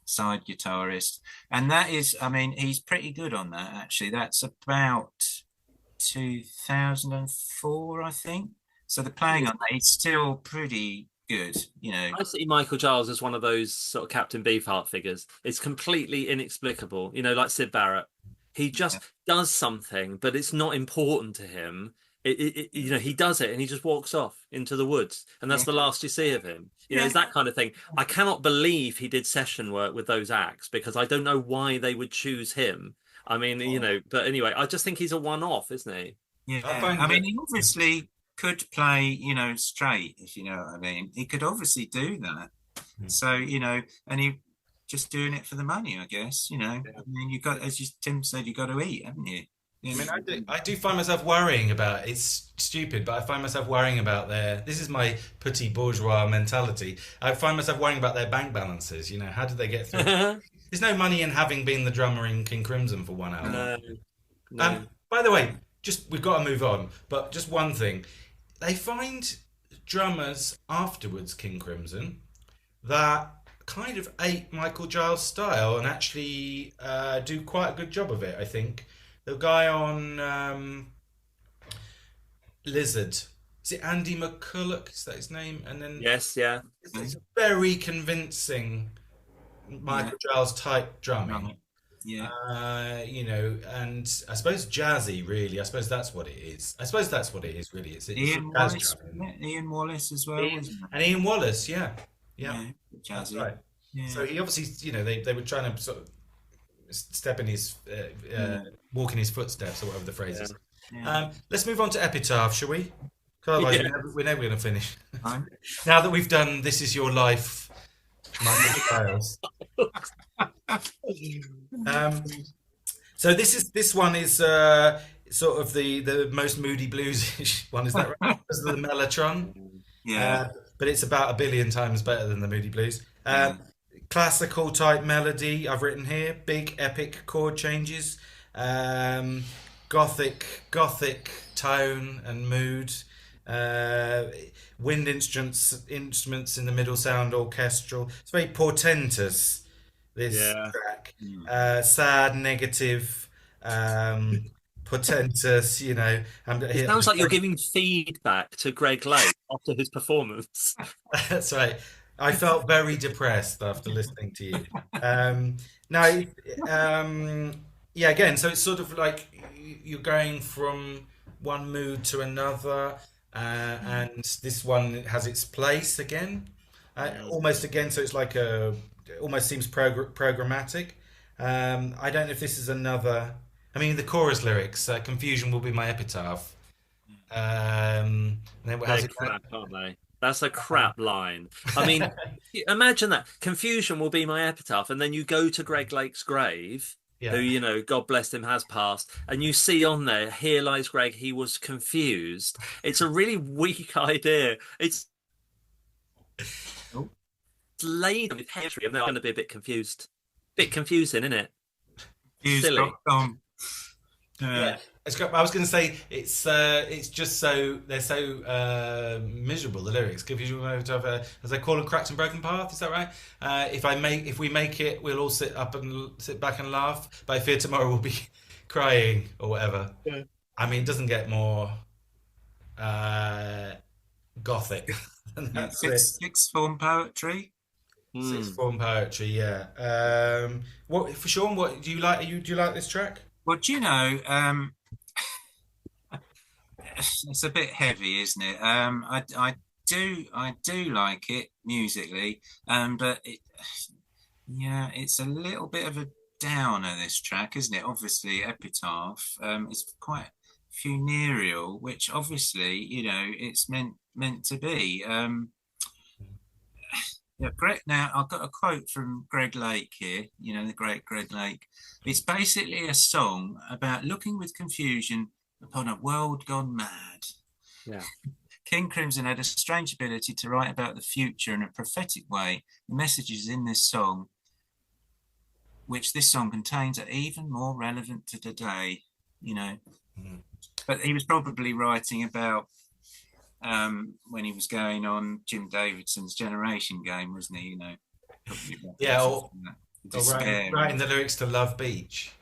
side guitarist, and that is, I mean, he's pretty good on that actually. That's about 2004, I think. So the playing on that, he's still pretty good. I see Michael Giles as one of those sort of Captain Beefheart figures. It's completely inexplicable, like Sid Barrett. He just does something, but it's not important to him. He does it and he just walks off into the woods, and that's the last you see of him. It's that kind of thing. I cannot believe he did session work with those acts, because I don't know why they would choose him. I mean, but anyway, I just think he's a one-off, isn't he? Yeah, I mean, he obviously could play, straight, if you know what I mean. He could obviously do that. So, and he just doing it for the money, I guess. I mean, you got, as Tim said, you got to eat, haven't you? I mean, I do find myself worrying about, it's stupid, but I find myself worrying about this is my petit bourgeois mentality. I find myself worrying about their bank balances. How did they get through? There's no money in having been the drummer in King Crimson for 1 hour. No. By the way, we've got to move on, but just one thing. They find drummers afterwards, King Crimson, that kind of ape Michael Giles' style and actually do quite a good job of it, I think. The guy on Lizard, is it Andy McCulloch? Is that his name? And then yes, yeah, it's very convincing Michael Giles type drumming. Yeah. And I suppose jazzy, really. I suppose that's what it is. Really. It's Ian jazz Wallace, drumming. Ian Wallace as well. And Ian Wallace, yeah. Jazzy. That's right. Yeah. So he obviously, they were trying to sort of step in his, walk in his footsteps, or whatever the phrase is. Yeah. Let's move on to Epitaph, shall we? 'Cause otherwise, we're never going to finish. Fine. Now that we've done This Is Your Life, Michael Giles. So this one is sort of the most moody bluesish one. Is that right? Because of the mellotron. Yeah. But it's about 1 billion times better than the Moody Blues. Classical type melody I've written here. Big epic chord changes. Gothic tone and mood. Wind instruments in the middle sound orchestral. It's very portentous, this track. Sad, negative, portentous, It sounds like you're giving feedback to Greg Lake after his performance. That's right. I felt very depressed after listening to you. Again, so it's sort of like you're going from one mood to another, and this one has its place again, almost again. So it's like almost seems programmatic. I don't know if this is another. I mean, the chorus lyrics, "Confusion will be my epitaph." And then what has They're crap, aren't they? That's a crap line. I mean, imagine that. Confusion will be my epitaph, and then you go to Greg Lake's grave, who, God bless him, has passed, and you see on there, "Here lies Greg, he was confused." It's a really weak idea. It's laid on his history, and they're going to be a bit confused. Bit confusing, isn't it? Silly. Yeah. I was going to say it's just so they're so miserable, the lyrics. Confusion as I call a cracked and broken path. Is that right? If we make it, we'll all sit back and laugh. But I fear tomorrow we'll be crying or whatever. Yeah. I mean, it doesn't get more gothic. Sixth form poetry. Sixth form poetry. Yeah. What for Sean? What do you like? Do you like this track? Well, it's a bit heavy, isn't it? I do like it musically, but it's a little bit of a downer, this track, isn't it? Obviously, Epitaph is quite funereal, which obviously, it's meant to be. Yeah, Greg. Now I've got a quote from Greg Lake here. The great Greg Lake. It's basically a song about looking with confusion upon a world gone mad. Yeah. King Crimson had a strange ability to write about the future in a prophetic way. The messages in this song, which this song contains, are even more relevant to today. But he was probably writing about when he was going on Jim Davidson's Generation Game, wasn't he? Yeah, or despair. writing the lyrics to Love Beach.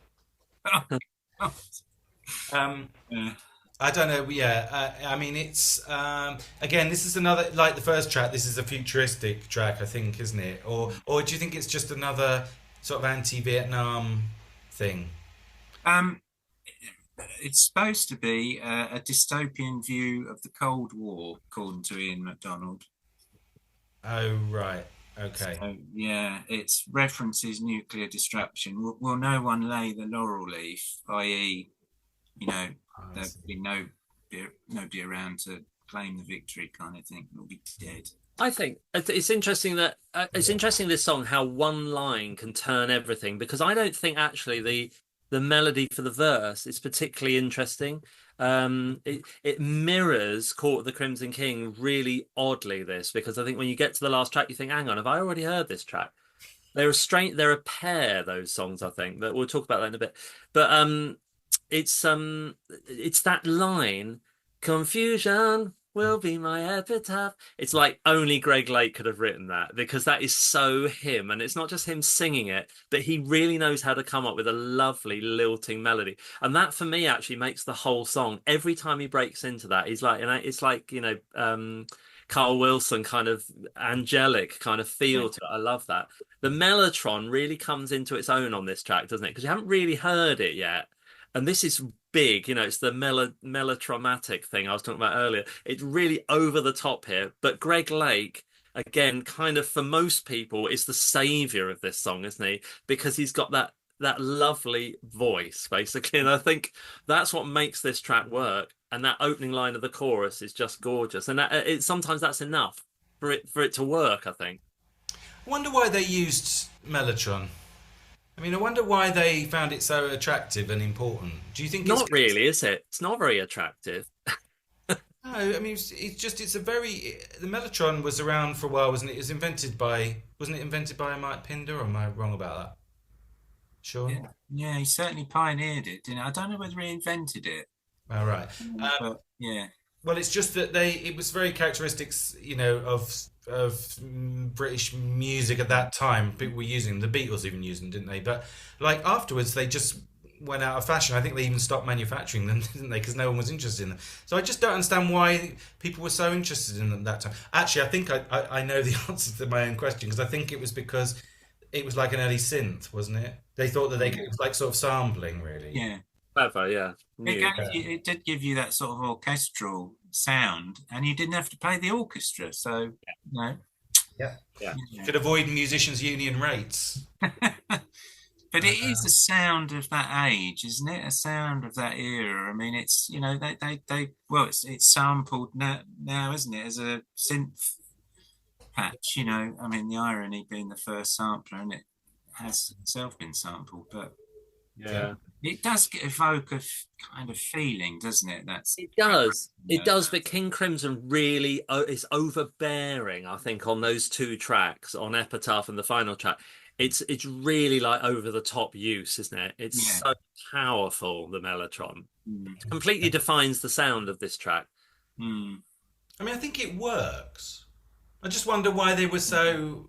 Yeah. I don't know. Yeah, I mean, it's again, this is another, like the first track. This is a futuristic track, I think, isn't it? Or do you think it's just another sort of anti-Vietnam thing? It's supposed to be a dystopian view of the Cold War, according to Ian MacDonald. Oh, right. Okay. So, yeah, it references nuclear destruction. Will no one lay the laurel leaf, i.e., there'll be nobody around to claim the victory, kind of thing. We'll be dead. I think it's interesting that this song, how one line can turn everything, because I don't think actually the melody for the verse is particularly interesting. It mirrors Court of the Crimson King really oddly, this, because I think when you get to the last track you think, hang on, have I already heard this track? They're a pair, those songs, I think, but we'll talk about that in a bit. But it's that line, confusion will be my epitaph. It's like only Greg Lake could have written that, because that is so him. And it's not just him singing it, but he really knows how to come up with a lovely lilting melody. And that for me actually makes the whole song. Every time he breaks into that, he's like, it's like, Carl Wilson kind of angelic kind of feel to it. I love that. The mellotron really comes into its own on this track, doesn't it? Because you haven't really heard it yet. And this is big, it's the melodramatic thing I was talking about earlier. It's really over the top here. But Greg Lake, again, kind of for most people, is the savior of this song, isn't he? Because he's got that lovely voice, basically. And I think that's what makes this track work. And that opening line of the chorus is just gorgeous. And sometimes that's enough for it to work, I think. I wonder why they used mellotron. I mean, I wonder why they found it so attractive and important. Do you think not really, is it? It's not very attractive. No, I mean, the mellotron was around for a while, wasn't it? It was wasn't it invented by Mike Pinder, or am I wrong about that? Sure. Yeah, he certainly pioneered it, didn't he? I don't know whether he invented it. All right. But, yeah. Well, it's just that it was very characteristics, of British music at that time. People were using them. The Beatles even used them, didn't they? But like afterwards, they just went out of fashion. I think they even stopped manufacturing them, didn't they? Because no one was interested in them. So I just don't understand why people were so interested in them at that time. Actually, I think I know the answer to my own question, because I think it was because it was like an early synth, wasn't it? They thought that it was like sort of sampling, really. Yeah. Clever, yeah. It did give you that sort of orchestral sound, and you didn't have to play the orchestra, so Yeah. Could avoid musicians' union rates. But it is a sound of that age, isn't it? A sound of that era. I mean, it's it's sampled now, isn't it, as a synth patch? I mean, the irony being the first sampler, and it has itself been sampled, but yeah. It does evoke a kind of feeling, doesn't it? It does. But King Crimson really is overbearing, I think, on those two tracks, on Epitaph and the final track. It's really like over the top use, isn't it? It's so powerful, the mellotron. It completely defines the sound of this track. I mean, I think it works. I just wonder why they were so,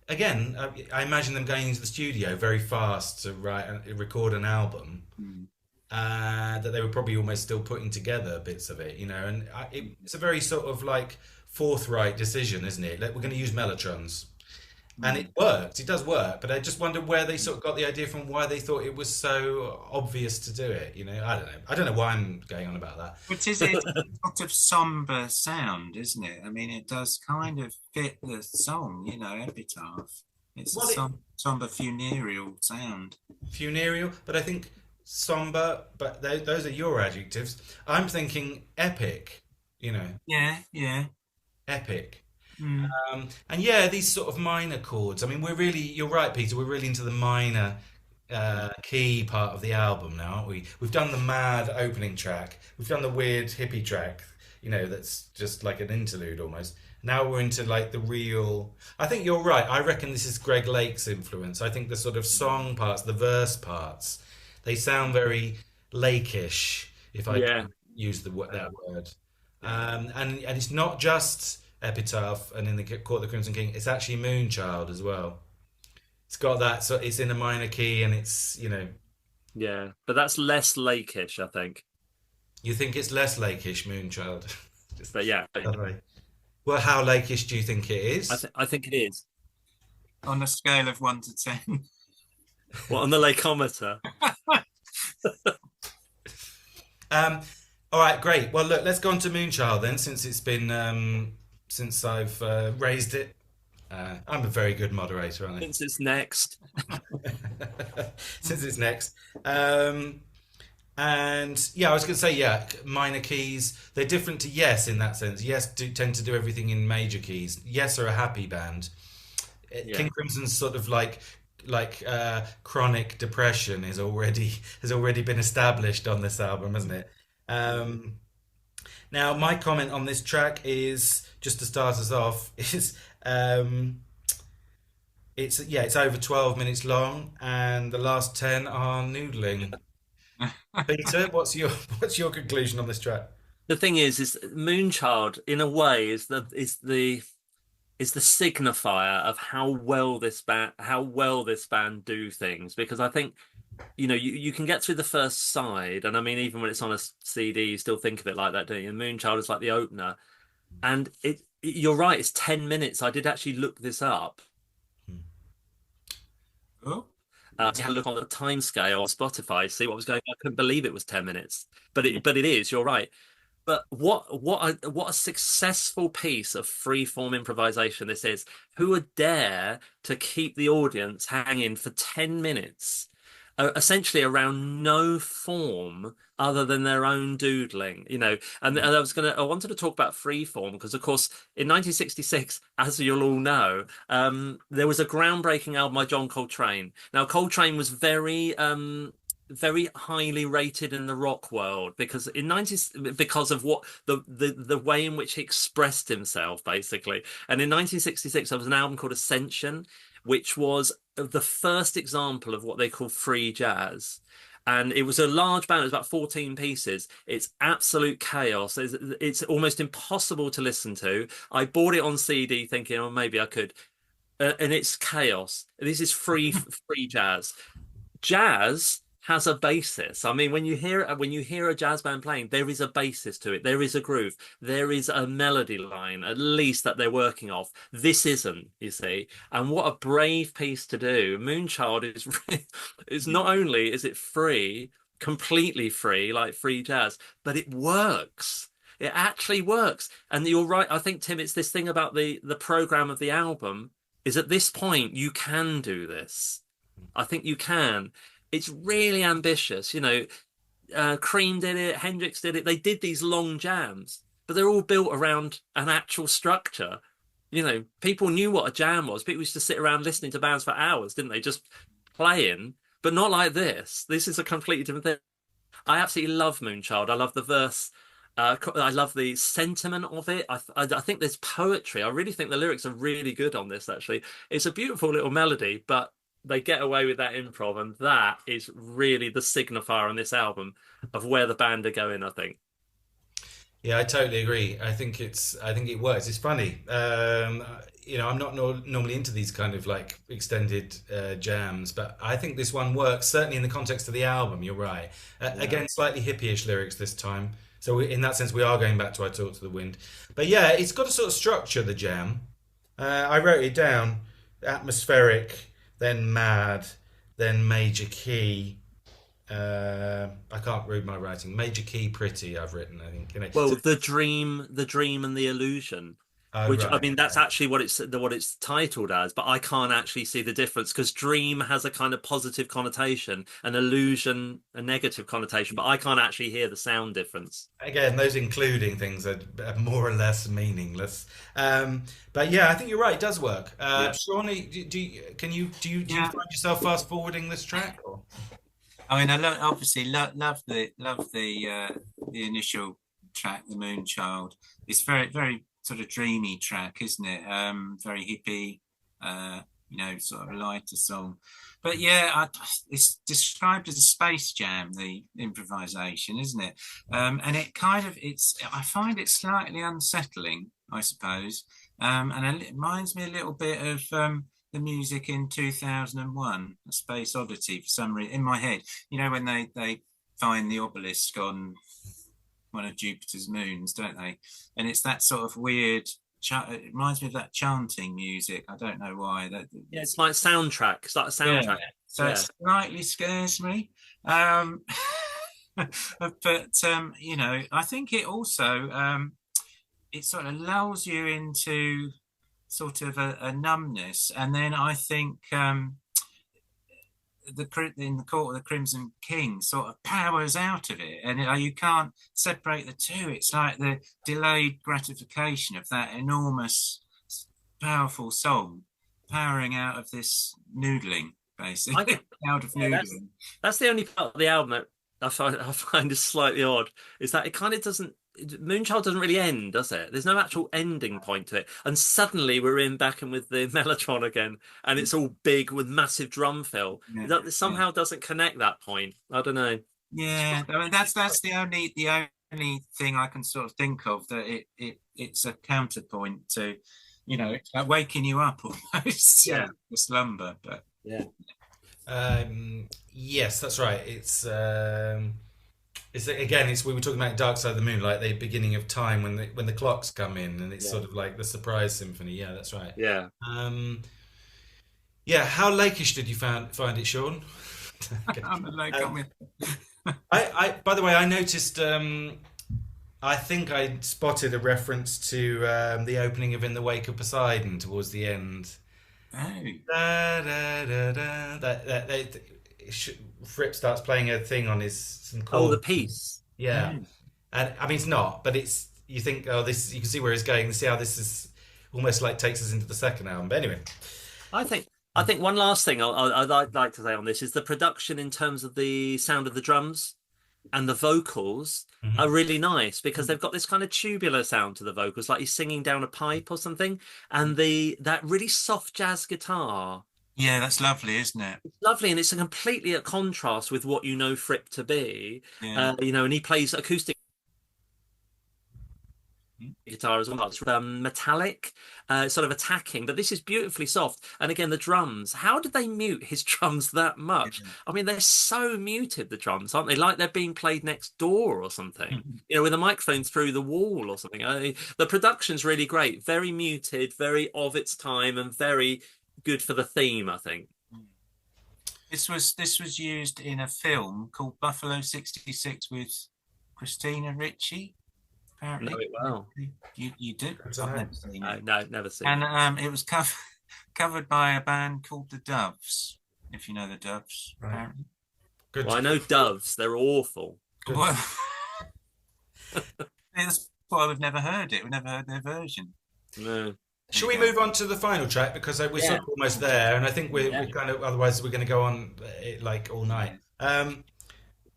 again, I imagine them going into the studio very fast to record an album that they were probably almost still putting together bits of it, and it's a very sort of like forthright decision, isn't it? Like, we're going to use mellotrons. And it works. It does work. But I just wonder where they sort of got the idea from, why they thought it was so obvious to do it. I don't know. I don't know why I'm going on about that. But is it a sort of somber sound, isn't it? I mean, it does kind of fit the song, Epitaph. It's a Well, somber funereal sound. funereal, but I think somber. But those are your adjectives. I'm thinking epic. You know, Yeah, yeah. epic. Mm. And yeah, these sort of minor chords. I mean, you're right, Peter. We're really into the minor key part of the album now, aren't we? We've done the mad opening track. We've done the weird hippie track. That's just like an interlude almost. Now we're into like the real. I think you're right. I reckon this is Greg Lake's influence. I think the sort of song parts, the verse parts, they sound very Lakeish, if I Yeah, can use that word. Yeah. And it's not just Epitaph and in the Court of the Crimson King. It's actually Moonchild as well. It's got that, so it's in a minor key, and it's. yeah, but that's less Lakeish, I think. You think it's less Lakeish, Moonchild? Just But yeah, okay. Well, how Lakeish do you think it is? I think it is. On a scale of 1 to 10. Well, on the Lakeometer. Um, all right, great. Well, look, let's go on to Moonchild then, since I've raised it. I'm a very good moderator, aren't I? Since it's next. Since it's next. And yeah, I was going to say, yeah, minor keys, they're different to Yes in that sense. Yes do tend to do everything in major keys. Yes are a happy band. Yeah. King Crimson's sort of like chronic depression has already been established on this album, hasn't it? Um, Now, my comment on this track is just to start us off is it's over 12 minutes long, and the last 10 are noodling. Peter, what's your conclusion on this track? The thing is Moonchild, in a way, is the signifier of how well this band do things. Because I think, you can get through the first side, and I mean, even when it's on a CD, you still think of it like that, don't you? Moonchild is like the opener, and you're right, it's 10 minutes. I did actually look this up. Oh, I had a look on the time scale on Spotify, see what was going on. I couldn't believe it was 10 minutes, but it is. You're right. But what a successful piece of free-form improvisation this is. Who would dare to keep the audience hanging for 10 minutes, essentially around no form other than their own doodling, and I wanted to talk about freeform because, of course, in 1966, as you'll all know, there was a groundbreaking album by John Coltrane. Now, Coltrane was very highly rated in the rock world because because of what the way in which he expressed himself, basically. And in 1966 there was an album called Ascension, which was the first example of what they call free jazz. And it was a large band. It was about 14 pieces. It's absolute chaos. It's almost impossible to listen to. I bought it on CD thinking, oh, maybe I could. And it's chaos. This is free jazz. Jazz has a basis. I mean, when you hear a jazz band playing, there is a basis to it. There is a groove. There is a melody line, at least, that they're working off. This isn't, you see. And what a brave piece to do. Moonchild is not only is it free, completely free, like free jazz, but it works. It actually works. And you're right. I think, Tim, it's this thing about the program of the album is at this point you can do this. I think you can. It's really ambitious. Cream did it, Hendrix did it. They did these long jams, but they're all built around an actual structure. People knew what a jam was. People used to sit around listening to bands for hours, didn't they? Just playing, but not like this. This is a completely different thing. I absolutely love Moonchild. I love the verse. I love the sentiment of it. I think there's poetry. I really think the lyrics are really good on this, actually. It's a beautiful little melody, but they get away with that improv, and that is really the signifier on this album of where the band are going, I think. Yeah, I totally agree. I think it works. It's funny. I'm not normally into these kind of like extended jams, but I think this one works certainly in the context of the album. You're right. Again, slightly hippie-ish lyrics this time. So in that sense, we are going back to "I Talk to the Wind." But yeah, it's got a sort of structure. The jam. I wrote it down. Atmospheric, then mad, then major key. I can't read my writing. Major key, pretty. I've written. I think. Well, the dream, and the illusion. Oh, Which, I right. mean, that's actually what it's titled as, but I can't actually see the difference because dream has a kind of positive connotation, an illusion, a negative connotation, but I can't actually hear the sound difference. Again, those including things are more or less meaningless. But yeah, I think you're right. It does work. Yeah. Sean, do you Yeah. find yourself fast forwarding this track? Or? I mean, obviously love the initial track, the Moonchild. It's very sort of dreamy track, isn't it? Very hippie, sort of lighter song. But yeah, it's described as a space jam, the improvisation, isn't it? And it kind of I find it slightly unsettling, I suppose. And it reminds me a little bit of the music in 2001, A Space Oddity, for some reason, in my head. You know, when they find the obelisk on one of Jupiter's moons, don't they? And it's that sort of weird, it reminds me of that chanting music. I don't know why. Yeah, it's like soundtrack. It's like a soundtrack. So it slightly scares me. But I think it also it sort of lulls you into sort of a numbness, and then I think in the Court of the Crimson King sort of powers out of it, and you can't separate the two. It's like the delayed gratification of that enormous, powerful song powering out of this noodling, basically, out of noodling. That's the only part of the album that I find is slightly odd, is that it kind of doesn't. Moonchild doesn't really end, does it? There's no actual ending point to it, and suddenly we're back in with the mellotron again, and it's all big with massive drum fill. That somehow doesn't connect that point. I don't know. Yeah, I mean that's the only thing I can sort of think of that it's a counterpoint to, it's like waking you up almost. Yeah, the slumber, but yeah. Yes, that's right. It's again. We were talking about Dark Side of the Moon, like the beginning of time when the clocks come in, and it's sort of like the surprise symphony. Yeah, that's right. Yeah. Yeah. How lakeish did you find it, Sean? I'm a lake on I by the way, I noticed. I think I spotted a reference to the opening of "In the Wake of Poseidon" towards the end. Oh. Da, da, da, da. Fripp starts playing a thing on some chords. Oh, the piece. Yeah. And I mean, it's not, but you think, this, you can see where it's going, and see how this is almost like takes us into the second album. But anyway, I think one last thing I'd like to say on this is the production in terms of the sound of the drums and the vocals are really nice, because they've got this kind of tubular sound to the vocals, like he's singing down a pipe or something, and that really soft jazz guitar. Yeah, that's lovely, isn't it? It's lovely, and it's completely at contrast with what you know Fripp to be. Yeah. And he plays acoustic guitar as well. It's metallic, sort of attacking, but this is beautifully soft. And again, the drums, how did they mute his drums that much? I mean, they're so muted, the drums, aren't they? Like they're being played next door or something, with a microphone through the wall or something. The production's really great, very muted, very of its time, and very good for the theme, I think. This was used in a film called Buffalo 66 with Christina Ricci. Apparently, know it well. You do. I've never seen it. No, never seen And it was covered by a band called the Doves. If you know the Doves, right. Apparently. Good. Well, I know Doves. They're awful. Well, that's why we've never heard it. We've never heard their version. No. Shall we move on to the final track, because we're sort of almost there, and I think we're kind of, otherwise we're going to go on like all night. Sean,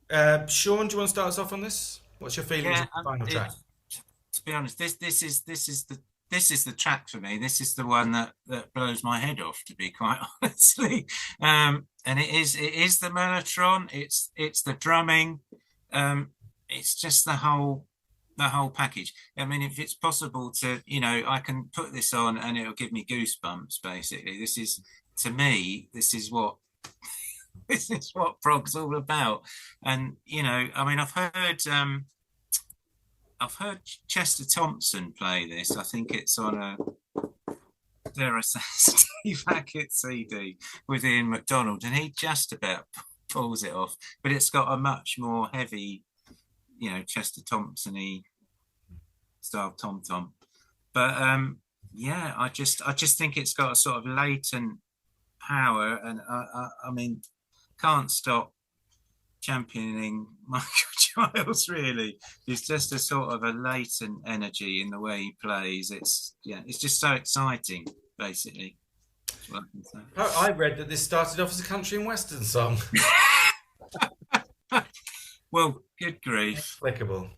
do you want to start us off on this? What's your feelings of the final track? To be honest, this is the track for me. This is the one that blows my head off, to be quite honestly. And it is the mellotron. It's the drumming. It's just the whole package. I mean, if it's possible to, I can put this on and it'll give me goosebumps. Basically, to me, this is what prog's all about. And I mean, I've heard Chester Thompson play this. I think it's on a Steve Hackett CD with Ian MacDonald, and he just about pulls it off. But it's got a much more heavy, Chester Thompson-y style tom-tom. But yeah, I just think it's got a sort of latent power, and I mean, can't stop championing Michael Giles. Really, it's just a sort of a latent energy in the way he plays. It's just so exciting, basically. That's what I can say. I read that this started off as a country and western song. Well, good grief. Inexplicable.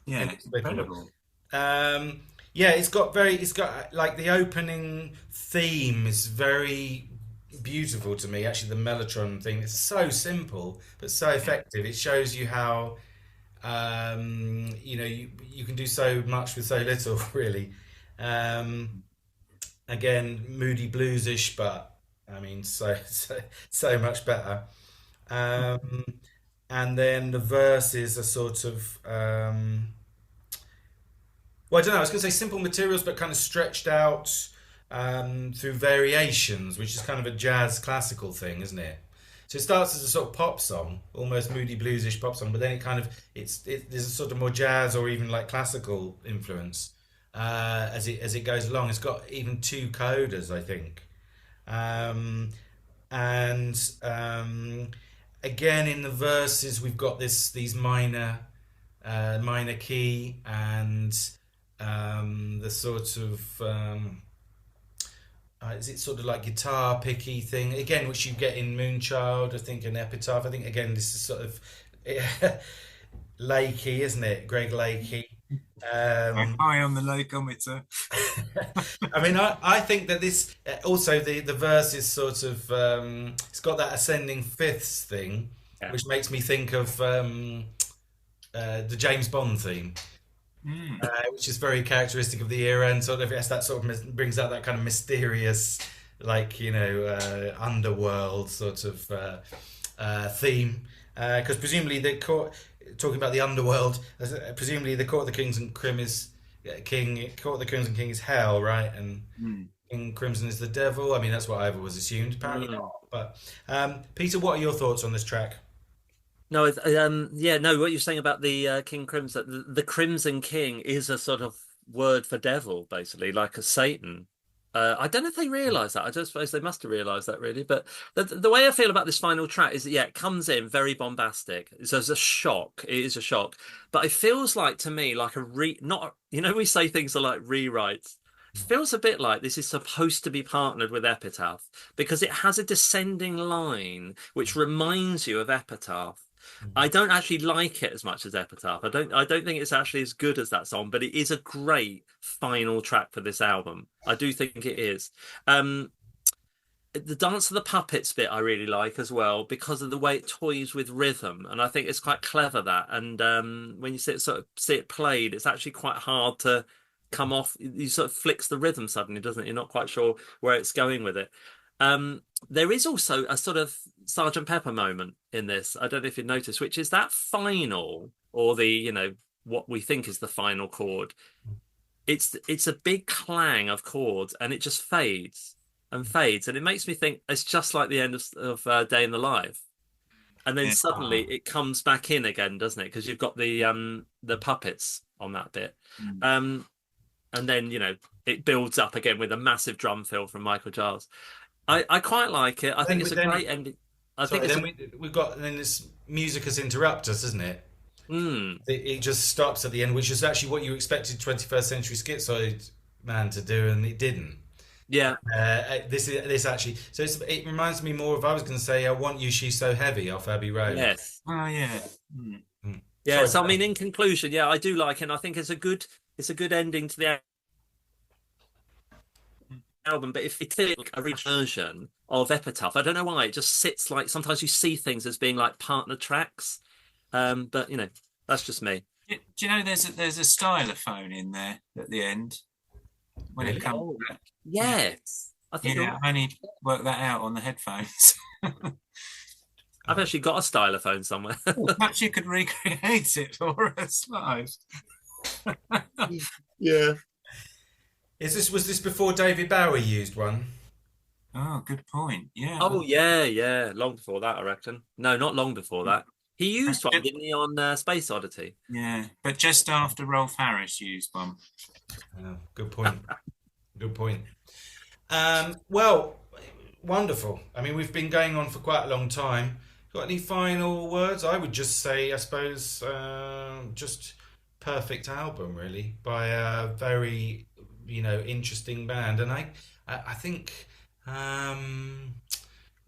Yeah, Inexplicable. incredible. Yeah, it's got like the opening theme is very beautiful to me. Actually, the mellotron thing, it's so simple but so effective. It shows you how you can do so much with so little, really. Again, moody bluesish, but I mean, so much better. Um, and then the verses are sort of well, I don't know. I was going to say simple materials, but kind of stretched out through variations, which is kind of a jazz classical thing, isn't it? So it starts as a sort of pop song, almost moody bluesish pop song, but then it kind of there's a sort of more jazz or even like classical influence as it goes along. It's got even two codas, I think, and again in the verses we've got these minor key and the sort of is it sort of like guitar picky thing again, which you get in Moonchild, I think, and Epitaph. I think again this is sort of Lakey, isn't it? Greg Lakey. High on the locometer. I mean, I think that this also the verse is sort of it's got that ascending fifths thing, which makes me think of the James Bond theme. Which is very characteristic of the era, and sort of yes, that sort of brings out that kind of mysterious, like underworld sort of theme. Because presumably the court, talking about the underworld, presumably the Court of the Kings and Crim is Court of the Crimson King is hell, right? And King Crimson is the devil. I mean, that's what I've always assumed. Apparently not. But Peter, what are your thoughts on this track? No, no. What you're saying about the King Crimson, the Crimson King is a sort of word for devil, basically, like a Satan. I don't know if they realise that. I just suppose they must have realised that, really. But the way I feel about this final track is that, yeah, it comes in very bombastic. So it's a shock. It is a shock. But it feels like, to me, like we say things are like rewrites. It feels a bit like this is supposed to be partnered with Epitaph because it has a descending line which reminds you of Epitaph. I don't actually like it as much as Epitaph. I don't think it's actually as good as that song, but it is a great final track for this album. I do think it is. The Dance of the Puppets bit I really like as well because of the way it toys with rhythm, and I think it's quite clever that. And when you see it played, it's actually quite hard to come off. You sort of flicks the rhythm suddenly, doesn't it? You're not quite sure where it's going with it. There is also a sort of Sergeant Pepper moment in this. I don't know if you noticed, which is that final, or what we think is the final chord. It's a big clang of chords, and it just fades and fades, and it makes me think it's just like the end of Day in the Life, and then suddenly it comes back in again, doesn't it? Because you've got the puppets on that bit, and then it builds up again with a massive drum fill from Michael Giles. I quite like it. I think it's a great ending. We've got this music has interrupt us, isn't it? It just stops at the end, which is actually what you expected 21st Century Schizoid Man to do, and it didn't. Yeah. This actually, so it reminds me more of, I was going to say, I Want You, She's So Heavy off Abbey Road. Yes. Oh yeah. Yeah. Sorry, so I mean, in conclusion, yeah, I do like it. And I think it's a good ending to the album. But if you think a version of Epitaph, I don't know why it just sits like, sometimes you see things as being like partner tracks, but that's just me. Do you know there's a stylophone in there at the end when it comes back? Yes, I think I've only worked that out on the headphones. I've actually got a stylophone somewhere. Perhaps you could recreate it for us live. Yeah. Was this before David Bowie used one? Oh, good point. Yeah. Oh, yeah. Long before that, I reckon. No, not long before that. He used one, didn't he, on Space Oddity? Yeah, but just after Rolf Harris used one. Oh, good point. Good point. Well, wonderful. I mean, we've been going on for quite a long time. Got any final words? I would just say, I suppose, just perfect album, really, by a very, interesting band. And I think, um,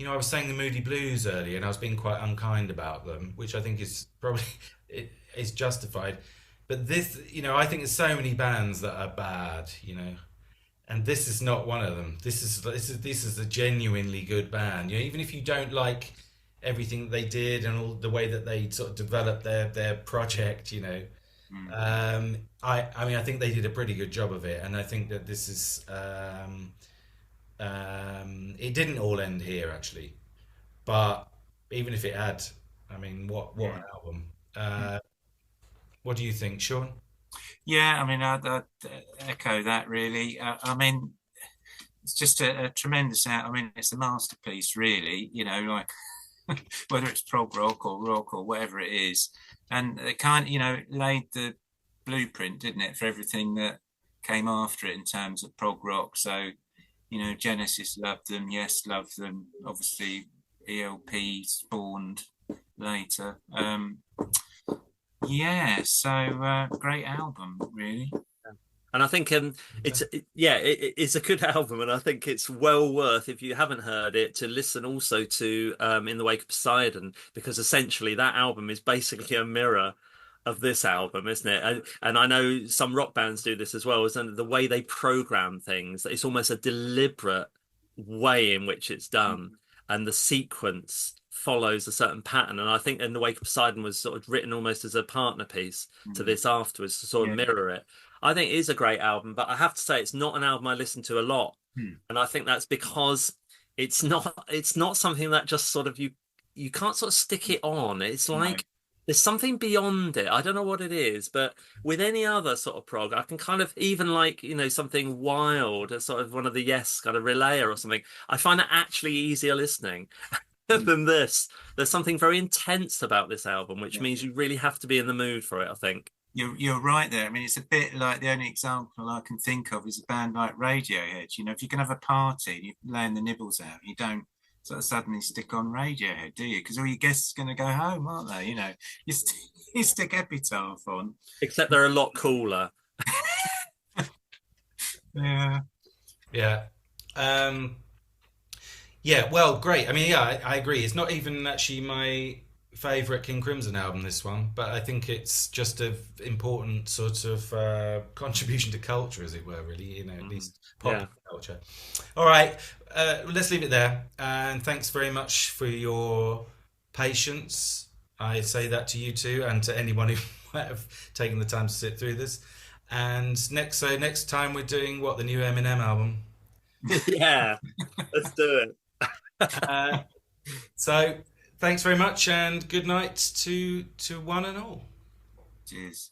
I was saying the Moody Blues earlier, and I was being quite unkind about them, which I think is probably it is justified. But this, I think there's so many bands that are bad, and this is not one of them. This is a genuinely good band. Even if you don't like everything they did and all the way that they sort of developed their project, Mm. I mean, I think they did a pretty good job of it, and I think that this is it didn't all end here actually, but even if it had, I mean, what Yeah. an album. Mm. What do you think, Sean? Yeah, I mean, I'd echo that really. I mean, it's just a tremendous out. I mean, it's a masterpiece, really. Like whether it's prog rock or whatever it is, and it kind, laid the blueprint, didn't it, for everything that came after it in terms of prog rock. So, Genesis loved them, Yes loved them, obviously ELP spawned later. Yeah, so great album, really. And I think it's a good album, and I think it's well worth, if you haven't heard it, to listen also to In the Wake of Poseidon, because essentially that album is basically a mirror of this album, isn't it? And I know some rock bands do this as well, isn't it? The way they program things, it's almost a deliberate way in which it's done, and the sequence follows a certain pattern. And I think In the Wake of Poseidon was sort of written almost as a partner piece to Mm. this afterwards to sort of Yeah. mirror it. I think it is a great album, but I have to say it's not an album I listen to a lot. Mm. And I think that's because it's not something that just sort of you can't sort of stick it on. It's No. like there's something beyond it. I don't know what it is, but with any other sort of prog, I can kind of even like, something wild, a sort of one of the Yes kind of relayer or something. I find it actually easier listening Mm. than this. There's something very intense about this album, which Yeah. means you really have to be in the mood for it, I think. You're right there. I mean, it's a bit like the only example I can think of is a band like Radiohead. If you can have a party and you're laying the nibbles out, you don't sort of suddenly stick on Radiohead, do you? Because all your guests are going to go home, aren't they? You, st you stick Epitaph on. Except they're a lot cooler. Yeah. Yeah. Um, yeah, well, great. I mean, yeah, I agree. It's not even actually my favorite King Crimson album, this one, but I think it's just an important sort of contribution to culture, as it were, really, at least Yeah. popular culture. All right, let's leave it there. And thanks very much for your patience. I say that to you too, and to anyone who might have taken the time to sit through this. And next time we're doing what, the new Eminem album. Yeah, let's do it. Uh, so thanks very much, and good night to one and all. Cheers.